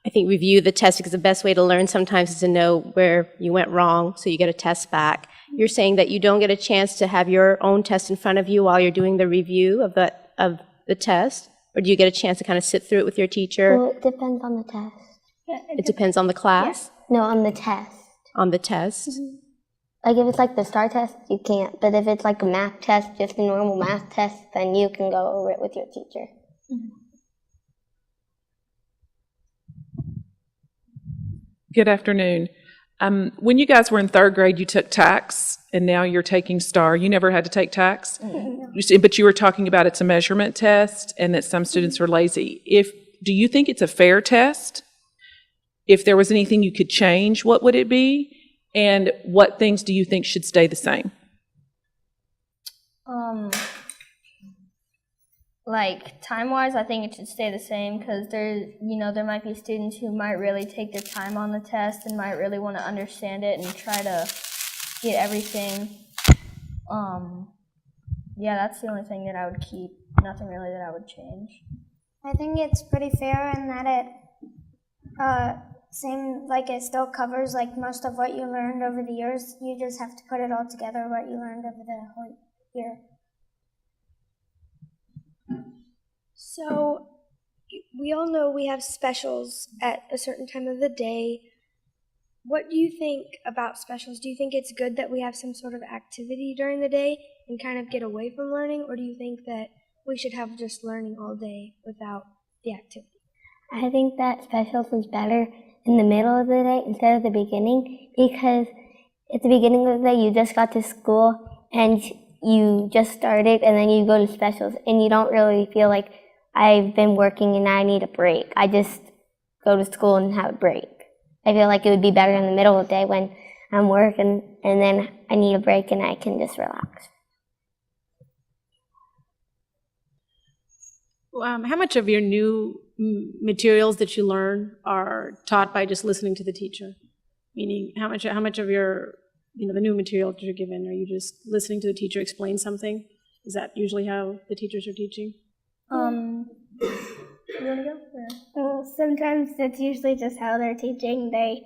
I think, review the test, because the best way to learn sometimes is to know where you went wrong, so you get a test back. You're saying that you don't get a chance to have your own test in front of you while you're doing the review of the test? Or do you get a chance to kind of sit through it with your teacher? Well, it depends on the test. It depends on the class? Yeah. No, on the test. On the test? Mm-hmm. If it's the STAR test, you can't. But if it's a math test, just a normal math test, then you can go over it with your teacher. Good afternoon. When you guys were in third grade, you took TAKS, and now you're taking STAR. You never had to take TAKS? But you were talking about it's a measurement test and that some students are lazy. do you think it's a fair test? If there was anything you could change, what would it be? And what things do you think should stay the same? Like time-wise, I think it should stay the same because there might be students who might really take their time on the test and might really want to understand it and try to get everything. Yeah, that's the only thing that I would keep. Nothing really that I would change. I think it's pretty fair in that it still covers like most of what you learned over the years. You just have to put it all together, what you learned over the whole year. So we all know we have specials at a certain time of the day. What do you think about specials? Do you think it's good that we have some sort of activity during the day and kind of get away from learning, or do you think that we should have just learning all day without the activity? I think that specials is better in the middle of the day instead of the beginning, because at the beginning of the day you just got to school and you just started, and then you go to specials and you don't really feel like I've been working and I need a break. I just go to school and have a break. I feel like it would be better in the middle of the day when I'm working and then I need a break and I can just relax. How much of your new materials that you learn are taught by just listening to the teacher? Meaning, how much of your, the new material that you're given, are you just listening to the teacher explain something? Is that usually how the teachers are teaching? You want to go? Yeah. Well, sometimes it's usually just how they're teaching. They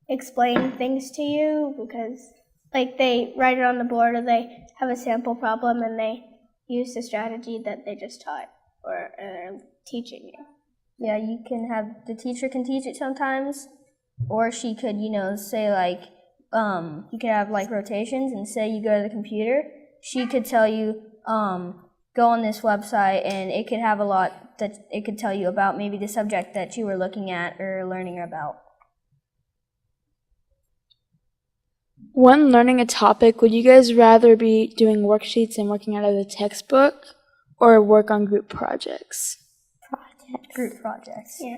explain things to you because, like, they write it on the board or they have a sample problem and they use the strategy that they just taught or are teaching you. Yeah, the teacher can teach it sometimes, or she could, say like, you could have like rotations and say you go to the computer, she could tell you, go on this website and it could have a lot that it could tell you about maybe the subject that you were looking at or learning about. When learning a topic, would you guys rather be doing worksheets and working out of the textbook or work on group projects? Group projects. Yeah,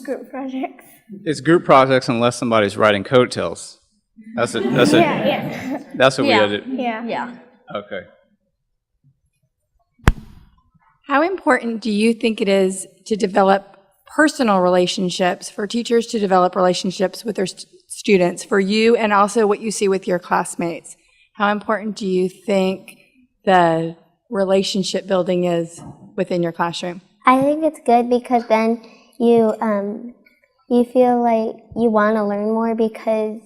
group projects. It's group projects unless somebody's writing coattails. That's it. Yeah. That's what we had to. Yeah. Okay. How important do you think it is to develop personal relationships, for teachers to develop relationships with their students, for you and also what you see with your classmates? How important do you think the relationship building is within your classroom? I think it's good because then you feel like you want to learn more because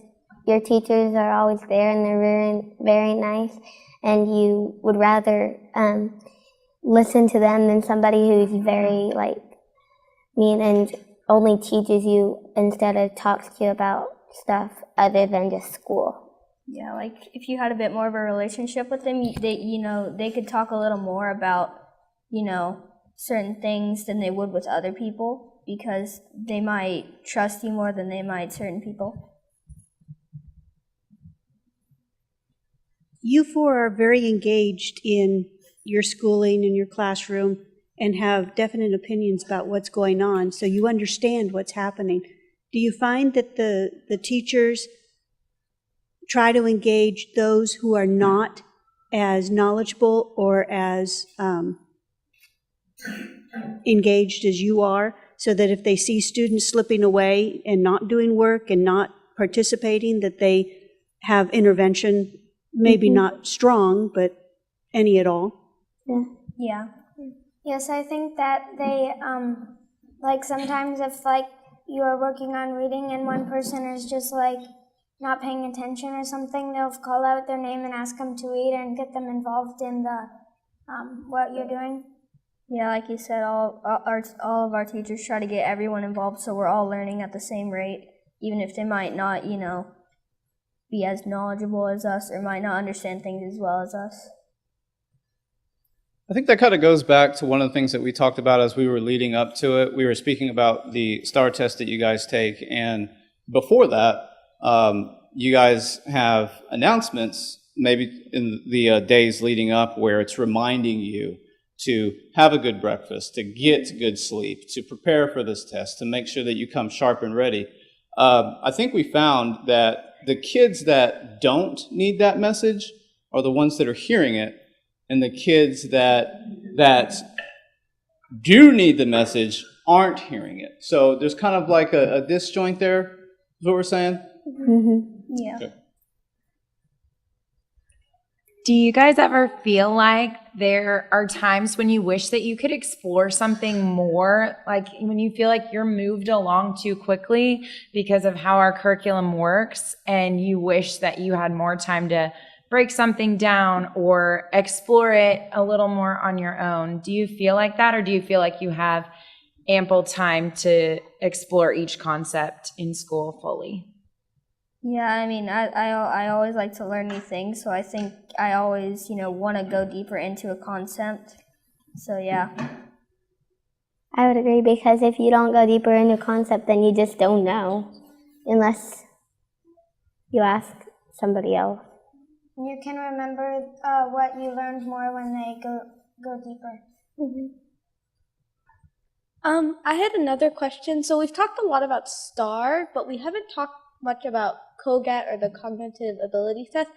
your teachers are always there and they're very, very nice, and you would rather listen to them than somebody who's very mean and only teaches you instead of talks to you about stuff other than just school. Yeah, like if you had a bit more of a relationship with them, they could talk a little more about, certain things than they would with other people because they might trust you more than they might certain people. You four are very engaged in your schooling and your classroom and have definite opinions about what's going on, so you understand what's happening. Do you find that the teachers try to engage those who are not as knowledgeable or as engaged as you are, so that if they see students slipping away and not doing work and not participating, that they have intervention, maybe not strong, but any at all? Yeah. Yes, I think that they, sometimes if, you are working on reading and one person is just, not paying attention or something, they'll call out their name and ask them to read and get them involved in the, what you're doing. Yeah, like you said, all of our teachers try to get everyone involved so we're all learning at the same rate, even if they might not, be as knowledgeable as us or might not understand things as well as us. I think that kind of goes back to one of the things that we talked about as we were leading up to it. We were speaking about the STAR test that you guys take, and before that, you guys have announcements maybe in the days leading up where it's reminding you to have a good breakfast, to get good sleep, to prepare for this test, to make sure that you come sharp and ready. I think we found that the kids that don't need that message are the ones that are hearing it, and the kids that do need the message aren't hearing it. So there's kind of like a disjoint there, is what we're saying? Yeah. Okay. Do you guys ever feel like there are times when you wish that you could explore something more, like when you feel like you're moved along too quickly because of how our curriculum works, and you wish that you had more time to break something down or explore it a little more on your own? Do you feel like that, or do you feel like you have ample time to explore each concept in school fully? Yeah, I mean, I always like to learn new things, so I think I always, want to go deeper into a concept. So, yeah. I would agree, because if you don't go deeper into a concept, then you just don't know, unless you ask somebody else. You can remember what you learned more when they go deeper. I had another question. So we've talked a lot about STAR, but we haven't talked much about COGAT, or the cognitive ability test.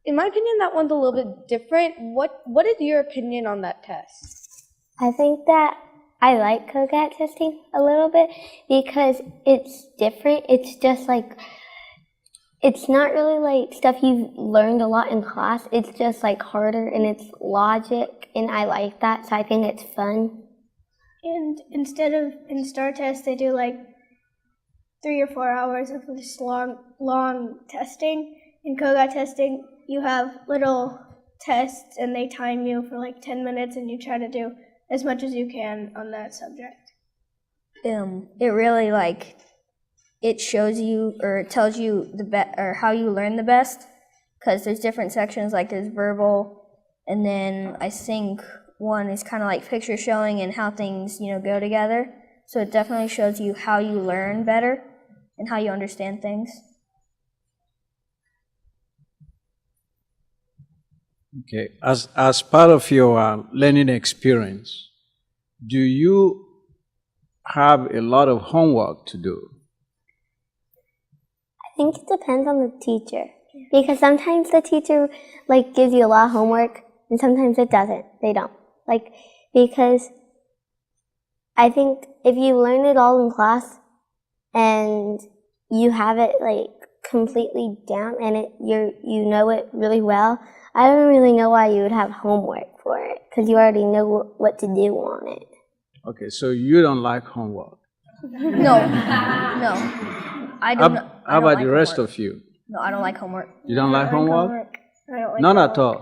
In my opinion, that one's a little bit different. What is your opinion on that test? I think that I like COGAT testing a little bit because it's different. It's just like, it's not really like stuff you've learned a lot in class. It's just like harder, and it's logic, and I like that, so I think it's fun. And instead of in STAR test, they do like 3 or 4 hours of this long testing. In COGAT testing, you have little tests, and they time you for like 10 minutes, and you try to do as much as you can on that subject. It really it shows you, or it tells you or how you learn the best, because there's different sections, like there's verbal, and then I think one is kind of like picture showing and how things go together. So it definitely shows you how you learn better and how you understand things. Okay, as part of your learning experience, do you have a lot of homework to do? I think it depends on the teacher, because sometimes the teacher gives you a lot of homework, and sometimes it doesn't. They don't. Because I think if you learn it all in class and you have it completely down, and you know it really well, I don't really know why you would have homework for it, because you already know what to do on it. Okay, so you don't like homework. No. I don't. How about the rest of you? No, I don't like homework. You don't like homework? I don't like None homework. at all?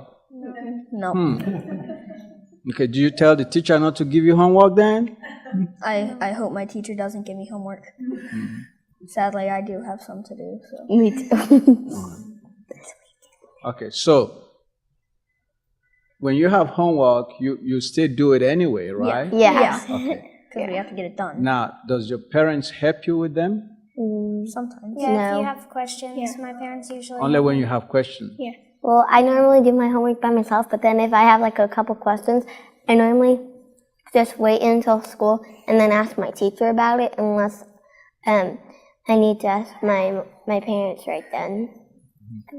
No. Okay, do you tell the teacher not to give you homework then? I hope my teacher doesn't give me homework. Sadly, I do have some to do. So. Me too. Okay, so when you have homework, you still do it anyway, right? Yes. Okay. Because we have to get it done. Now, does your parents help you with them? Sometimes. Yeah, No. if you have questions, my parents usually Only when you have questions? Yeah. Well, I normally do my homework by myself, but then if I have a couple questions, I normally just wait until school and then ask my teacher about it, unless I need to ask my parents right then.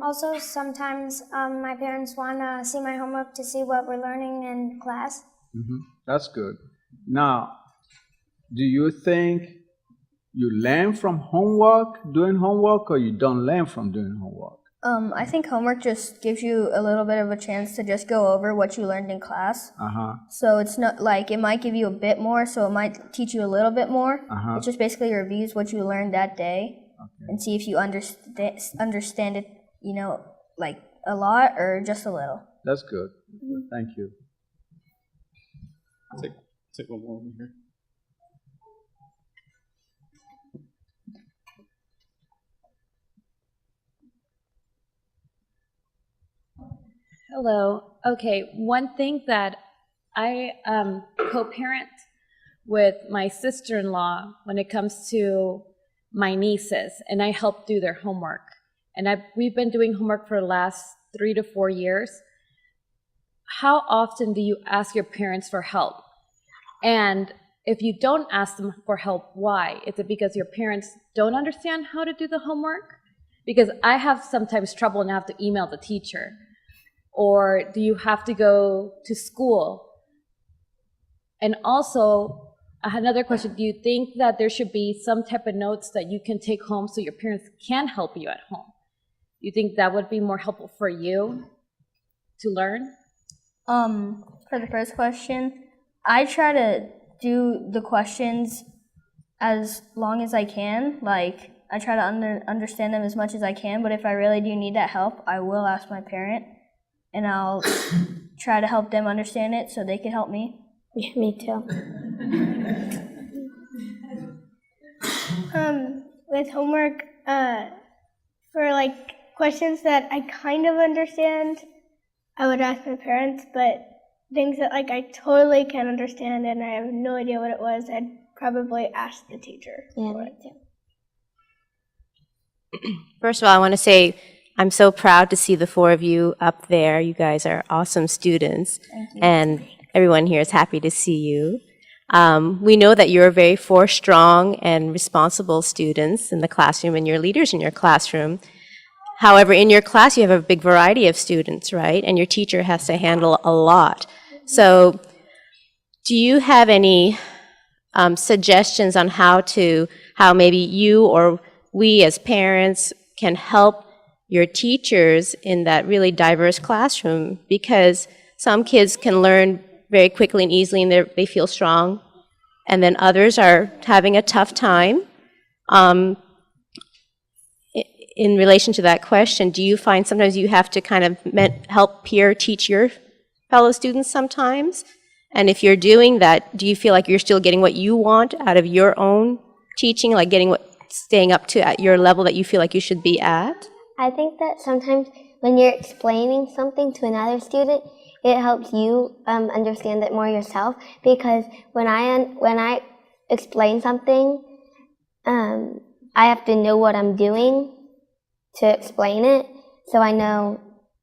Also, sometimes my parents want to see my homework to see what we're learning in class. That's good. Now, do you think you learn from doing homework, or you don't learn from doing homework? I think homework just gives you a little bit of a chance to just go over what you learned in class. So it's not it might give you a bit more, so it might teach you a little bit more. It just basically reviews what you learned that day and see if you understand it, a lot or just a little. That's good. Thank you. Take one more over here. Hello. Okay, one thing that I co-parent with my sister-in-law when it comes to my nieces, and I help do their homework. And we've been doing homework for the last 3 to 4 years. how often do you ask your parents for help? And if you don't ask them for help, why? Is it because your parents don't understand how to do the homework? Because I have sometimes trouble and I have to email the teacher. Or do you have to go to school? And also, another question, do you think that there should be some type of notes that you can take home so your parents can help you at home? Do you think that would be more helpful for you to learn? For the first question, I try to do the questions as long as I can. Like, I try to understand them as much as I can, but if I really do need that help, I will ask my parent, and I'll try to help them understand it so they can help me. Yeah, me too. With homework, for like questions that I kind of understand, I would ask my parents, but things that like I totally can't understand and I have no idea what it was, I'd probably ask the teacher. Yeah, me too. First of all, I want to say I'm so proud to see the four of you up there. You guys are awesome students. Thank you. And everyone here is happy to see you. We know that you're very strong and responsible students in the classroom, and you're leaders in your classroom. However, in your class, you have a big variety of students, right? And your teacher has to handle a lot. So do you have any suggestions on how maybe you or we as parents can help your teachers in that really diverse classroom? Because some kids can learn very quickly and easily and they feel strong, and then others are having a tough time. In relation to that question, do you find sometimes you have to kind of help peer teach your fellow students sometimes? And if you're doing that, do you feel like you're still getting what you want out of your own teaching, like staying up to at your level that you feel like you should be at? I think that sometimes when you're explaining something to another student, it helps you understand it more yourself, because when I explain something, I have to know what I'm doing to explain it, so I know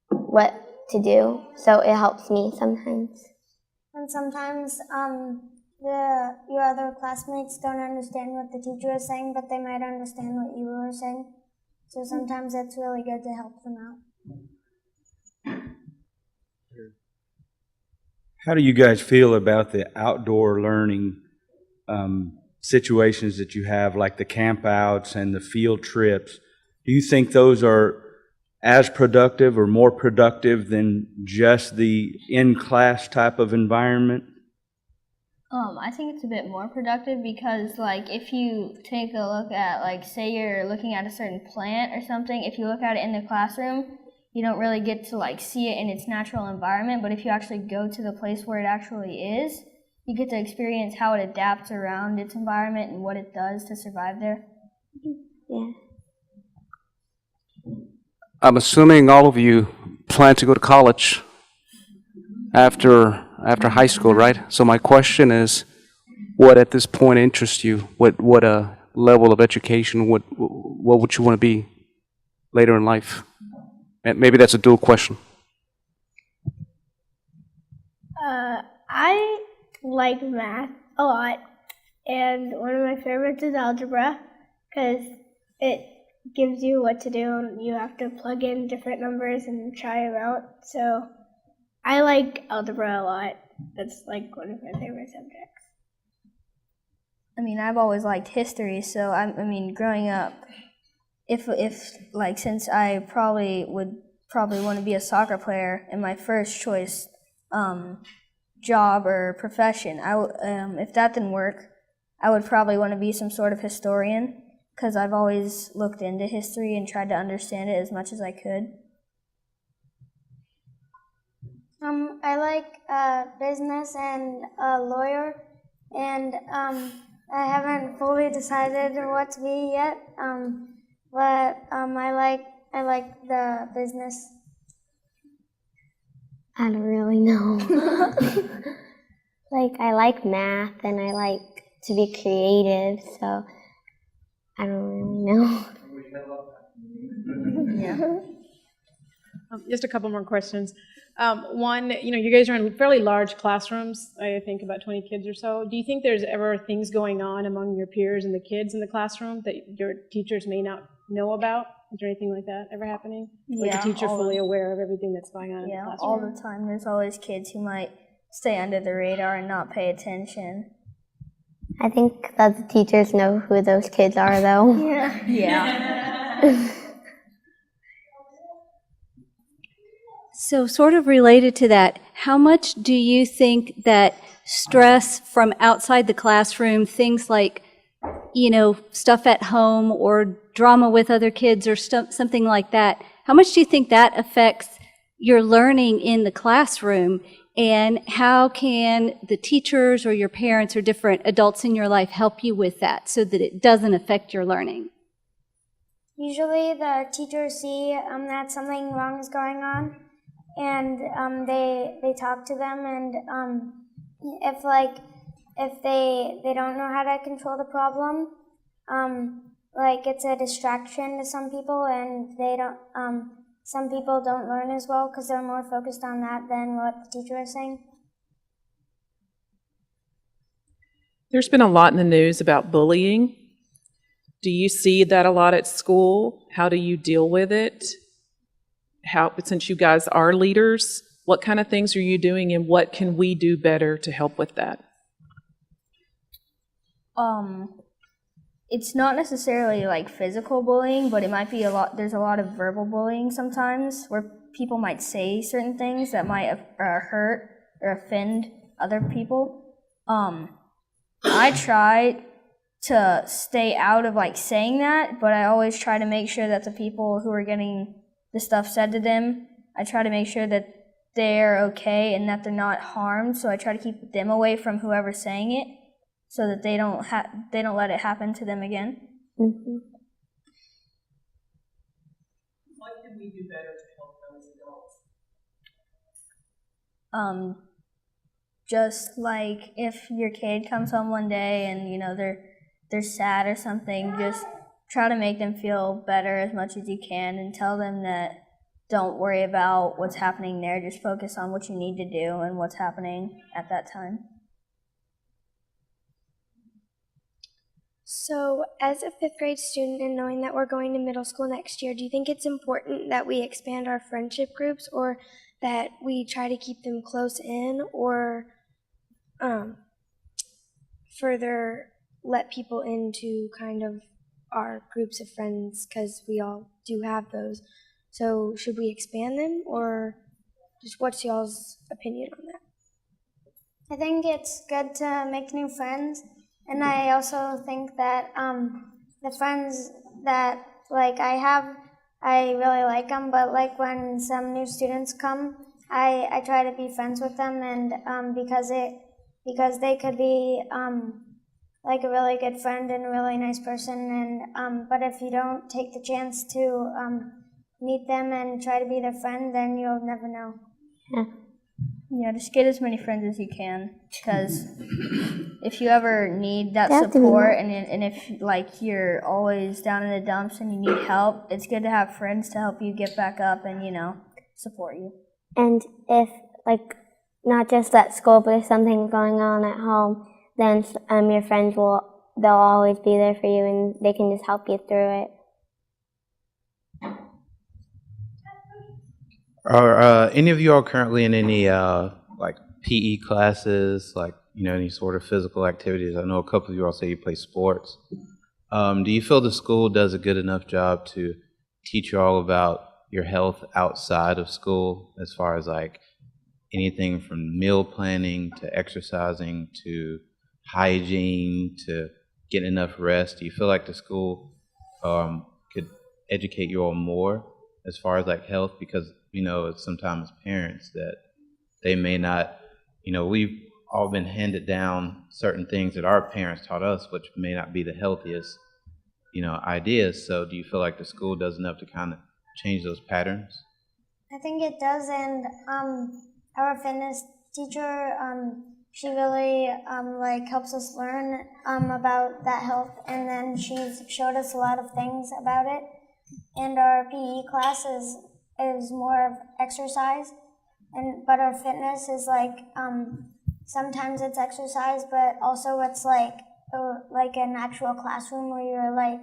what to do. So it helps me sometimes. And sometimes your other classmates don't understand what the teacher is saying, but they might understand what you were saying. So sometimes it's really good to help them out. How do you guys feel about the outdoor learning situations that you have, like the campouts and the field trips? Do you think those are as productive or more productive than just the in-class type of environment? I think it's a bit more productive because, like, if you take a look at, like, say you're looking at a certain plant or something, if you look at it in the classroom, you don't really get to, like, see it in its natural environment, but if you actually go to the place where it actually is, you get to experience how it adapts around its environment and what it does to survive there. Yeah. I'm assuming all of you plan to go to college after high school, right? So my question is, what at this point interests you? What level of education? What would you want to be later in life? And maybe that's a dual question. I like math a lot, and one of my favorites is algebra because it gives you what to do and you have to plug in different numbers and try them out. So I like algebra a lot. That's like one of my favorite subjects. I mean, I've always liked history, so I mean, growing up, if like, since I would probably want to be a soccer player, and my first choice job or profession, if that didn't work, I would probably want to be some sort of historian, because I've always looked into history and tried to understand it as much as I could. I like business and lawyer, and I haven't fully decided what to be yet. But I like the business. I don't really know. Like, I like math and I like to be creative, so I don't really know. Yeah. Just a couple more questions. One, you guys are in fairly large classrooms, I think about 20 kids or so. Do you think there's ever things going on among your peers and the kids in the classroom that your teachers may not know about? Is there anything like that ever happening? Or is the teacher fully aware of everything that's going on in the classroom? All the time. There's always kids who might stay under the radar and not pay attention. I think that the teachers know who those kids are, though. Yeah. So sort of related to that, how much do you think that stress from outside the classroom, things like, stuff at home or drama with other kids or something like that, how much do you think that affects your learning in the classroom? And how can the teachers or your parents or different adults in your life help you with that so that it doesn't affect your learning? Usually the teachers see that something wrong is going on, and they talk to them, and if they don't know how to control the problem, it's a distraction to some people, and they don't some people don't learn as well because they're more focused on that than what the teacher is saying. There's been a lot in the news about bullying. Do you see that a lot at school? How do you deal with it? Since you guys are leaders, what kind of things are you doing and what can we do better to help with that? It's not necessarily like physical bullying, but it might be there's a lot of verbal bullying sometimes where people might say certain things that might hurt or offend other people. I try to stay out of saying that, but I always try to make sure that the people who are getting the stuff said to them, I try to make sure that they're okay and that they're not harmed, so I try to keep them away from whoever's saying it, so that they don't let it happen to them again. Mm-hmm. What can we do better to help those adults? Just if your kid comes home one day and they're sad or something, just try to make them feel better as much as you can and tell them that don't worry about what's happening there, just focus on what you need to do and what's happening at that time. So, as a 5th grade student and knowing that we're going to middle school next year, do you think it's important that we expand our friendship groups or that we try to keep them close in or further let people into kind of our groups of friends, because we all do have those? So, should we expand them or just what's y'all's opinion on that? I think it's good to make new friends. And I also think that the friends that I have, I really like them. But when some new students come, I try to be friends with them, and because they could be a really good friend and a really nice person. And but if you don't take the chance to meet them and try to be their friend, then you'll never know. Yeah, just get as many friends as you can, because if you ever need that support and if not always down in the dumps and you need help, it's good to have friends to help you get back up and support you. And if not just at school, but if something's going on at home, then your friends they'll always be there for you and they can just help you through it. Are any of you all currently in any PE classes, any sort of physical activities? I know a couple of you all say you play sports. Do you feel the school does a good enough job to teach you all about your health outside of school, as far as anything from meal planning to exercising to hygiene to getting enough rest? Do you feel like the school could educate you all more as far as health? Because sometimes parents that they may not, we've all been handed down certain things that our parents taught us, which may not be the healthiest, ideas. So do you feel like the school does enough to kind of change those patterns? I think it does, and our fitness teacher, she really helps us learn about that health, and then she's showed us a lot of things about it. And our PE class is more of exercise, but our fitness is like sometimes it's exercise, but also it's like an actual classroom where you're like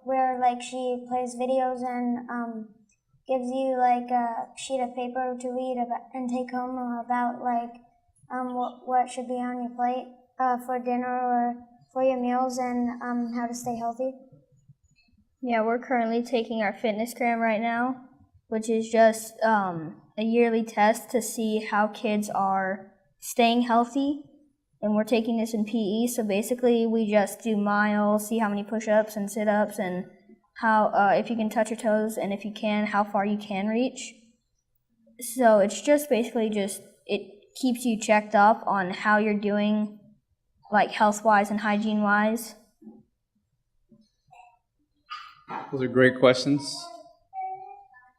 where like she plays videos and gives you like a sheet of paper to read about and take home about like what should be on your plate for dinner or for your meals and how to stay healthy. Yeah, we're currently taking our fitness cram right now, which is just a yearly test to see how kids are staying healthy. And we're taking this in PE, so basically we just do miles, see how many push-ups and sit-ups, and how if you can touch your toes, and if you can, how far you can reach. So it's just basically it keeps you checked up on how you're doing, like health-wise and hygiene-wise. Those are great questions.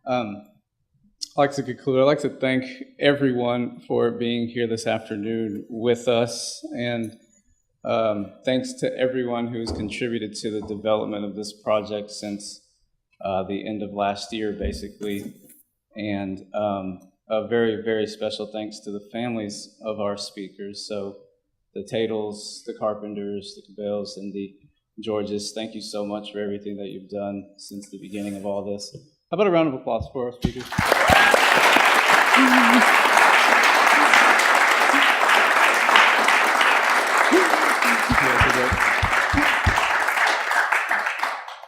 I'd like to conclude. I'd like to thank everyone for being here this afternoon with us, and thanks to everyone who's contributed to the development of this project since the end of last year, basically. And a very, very special thanks to the families of our speakers. So the Tatles, the Carpenters, the Cabells, and the Georges, thank you so much for everything that you've done since the beginning of all this. How about a round of applause for our speakers?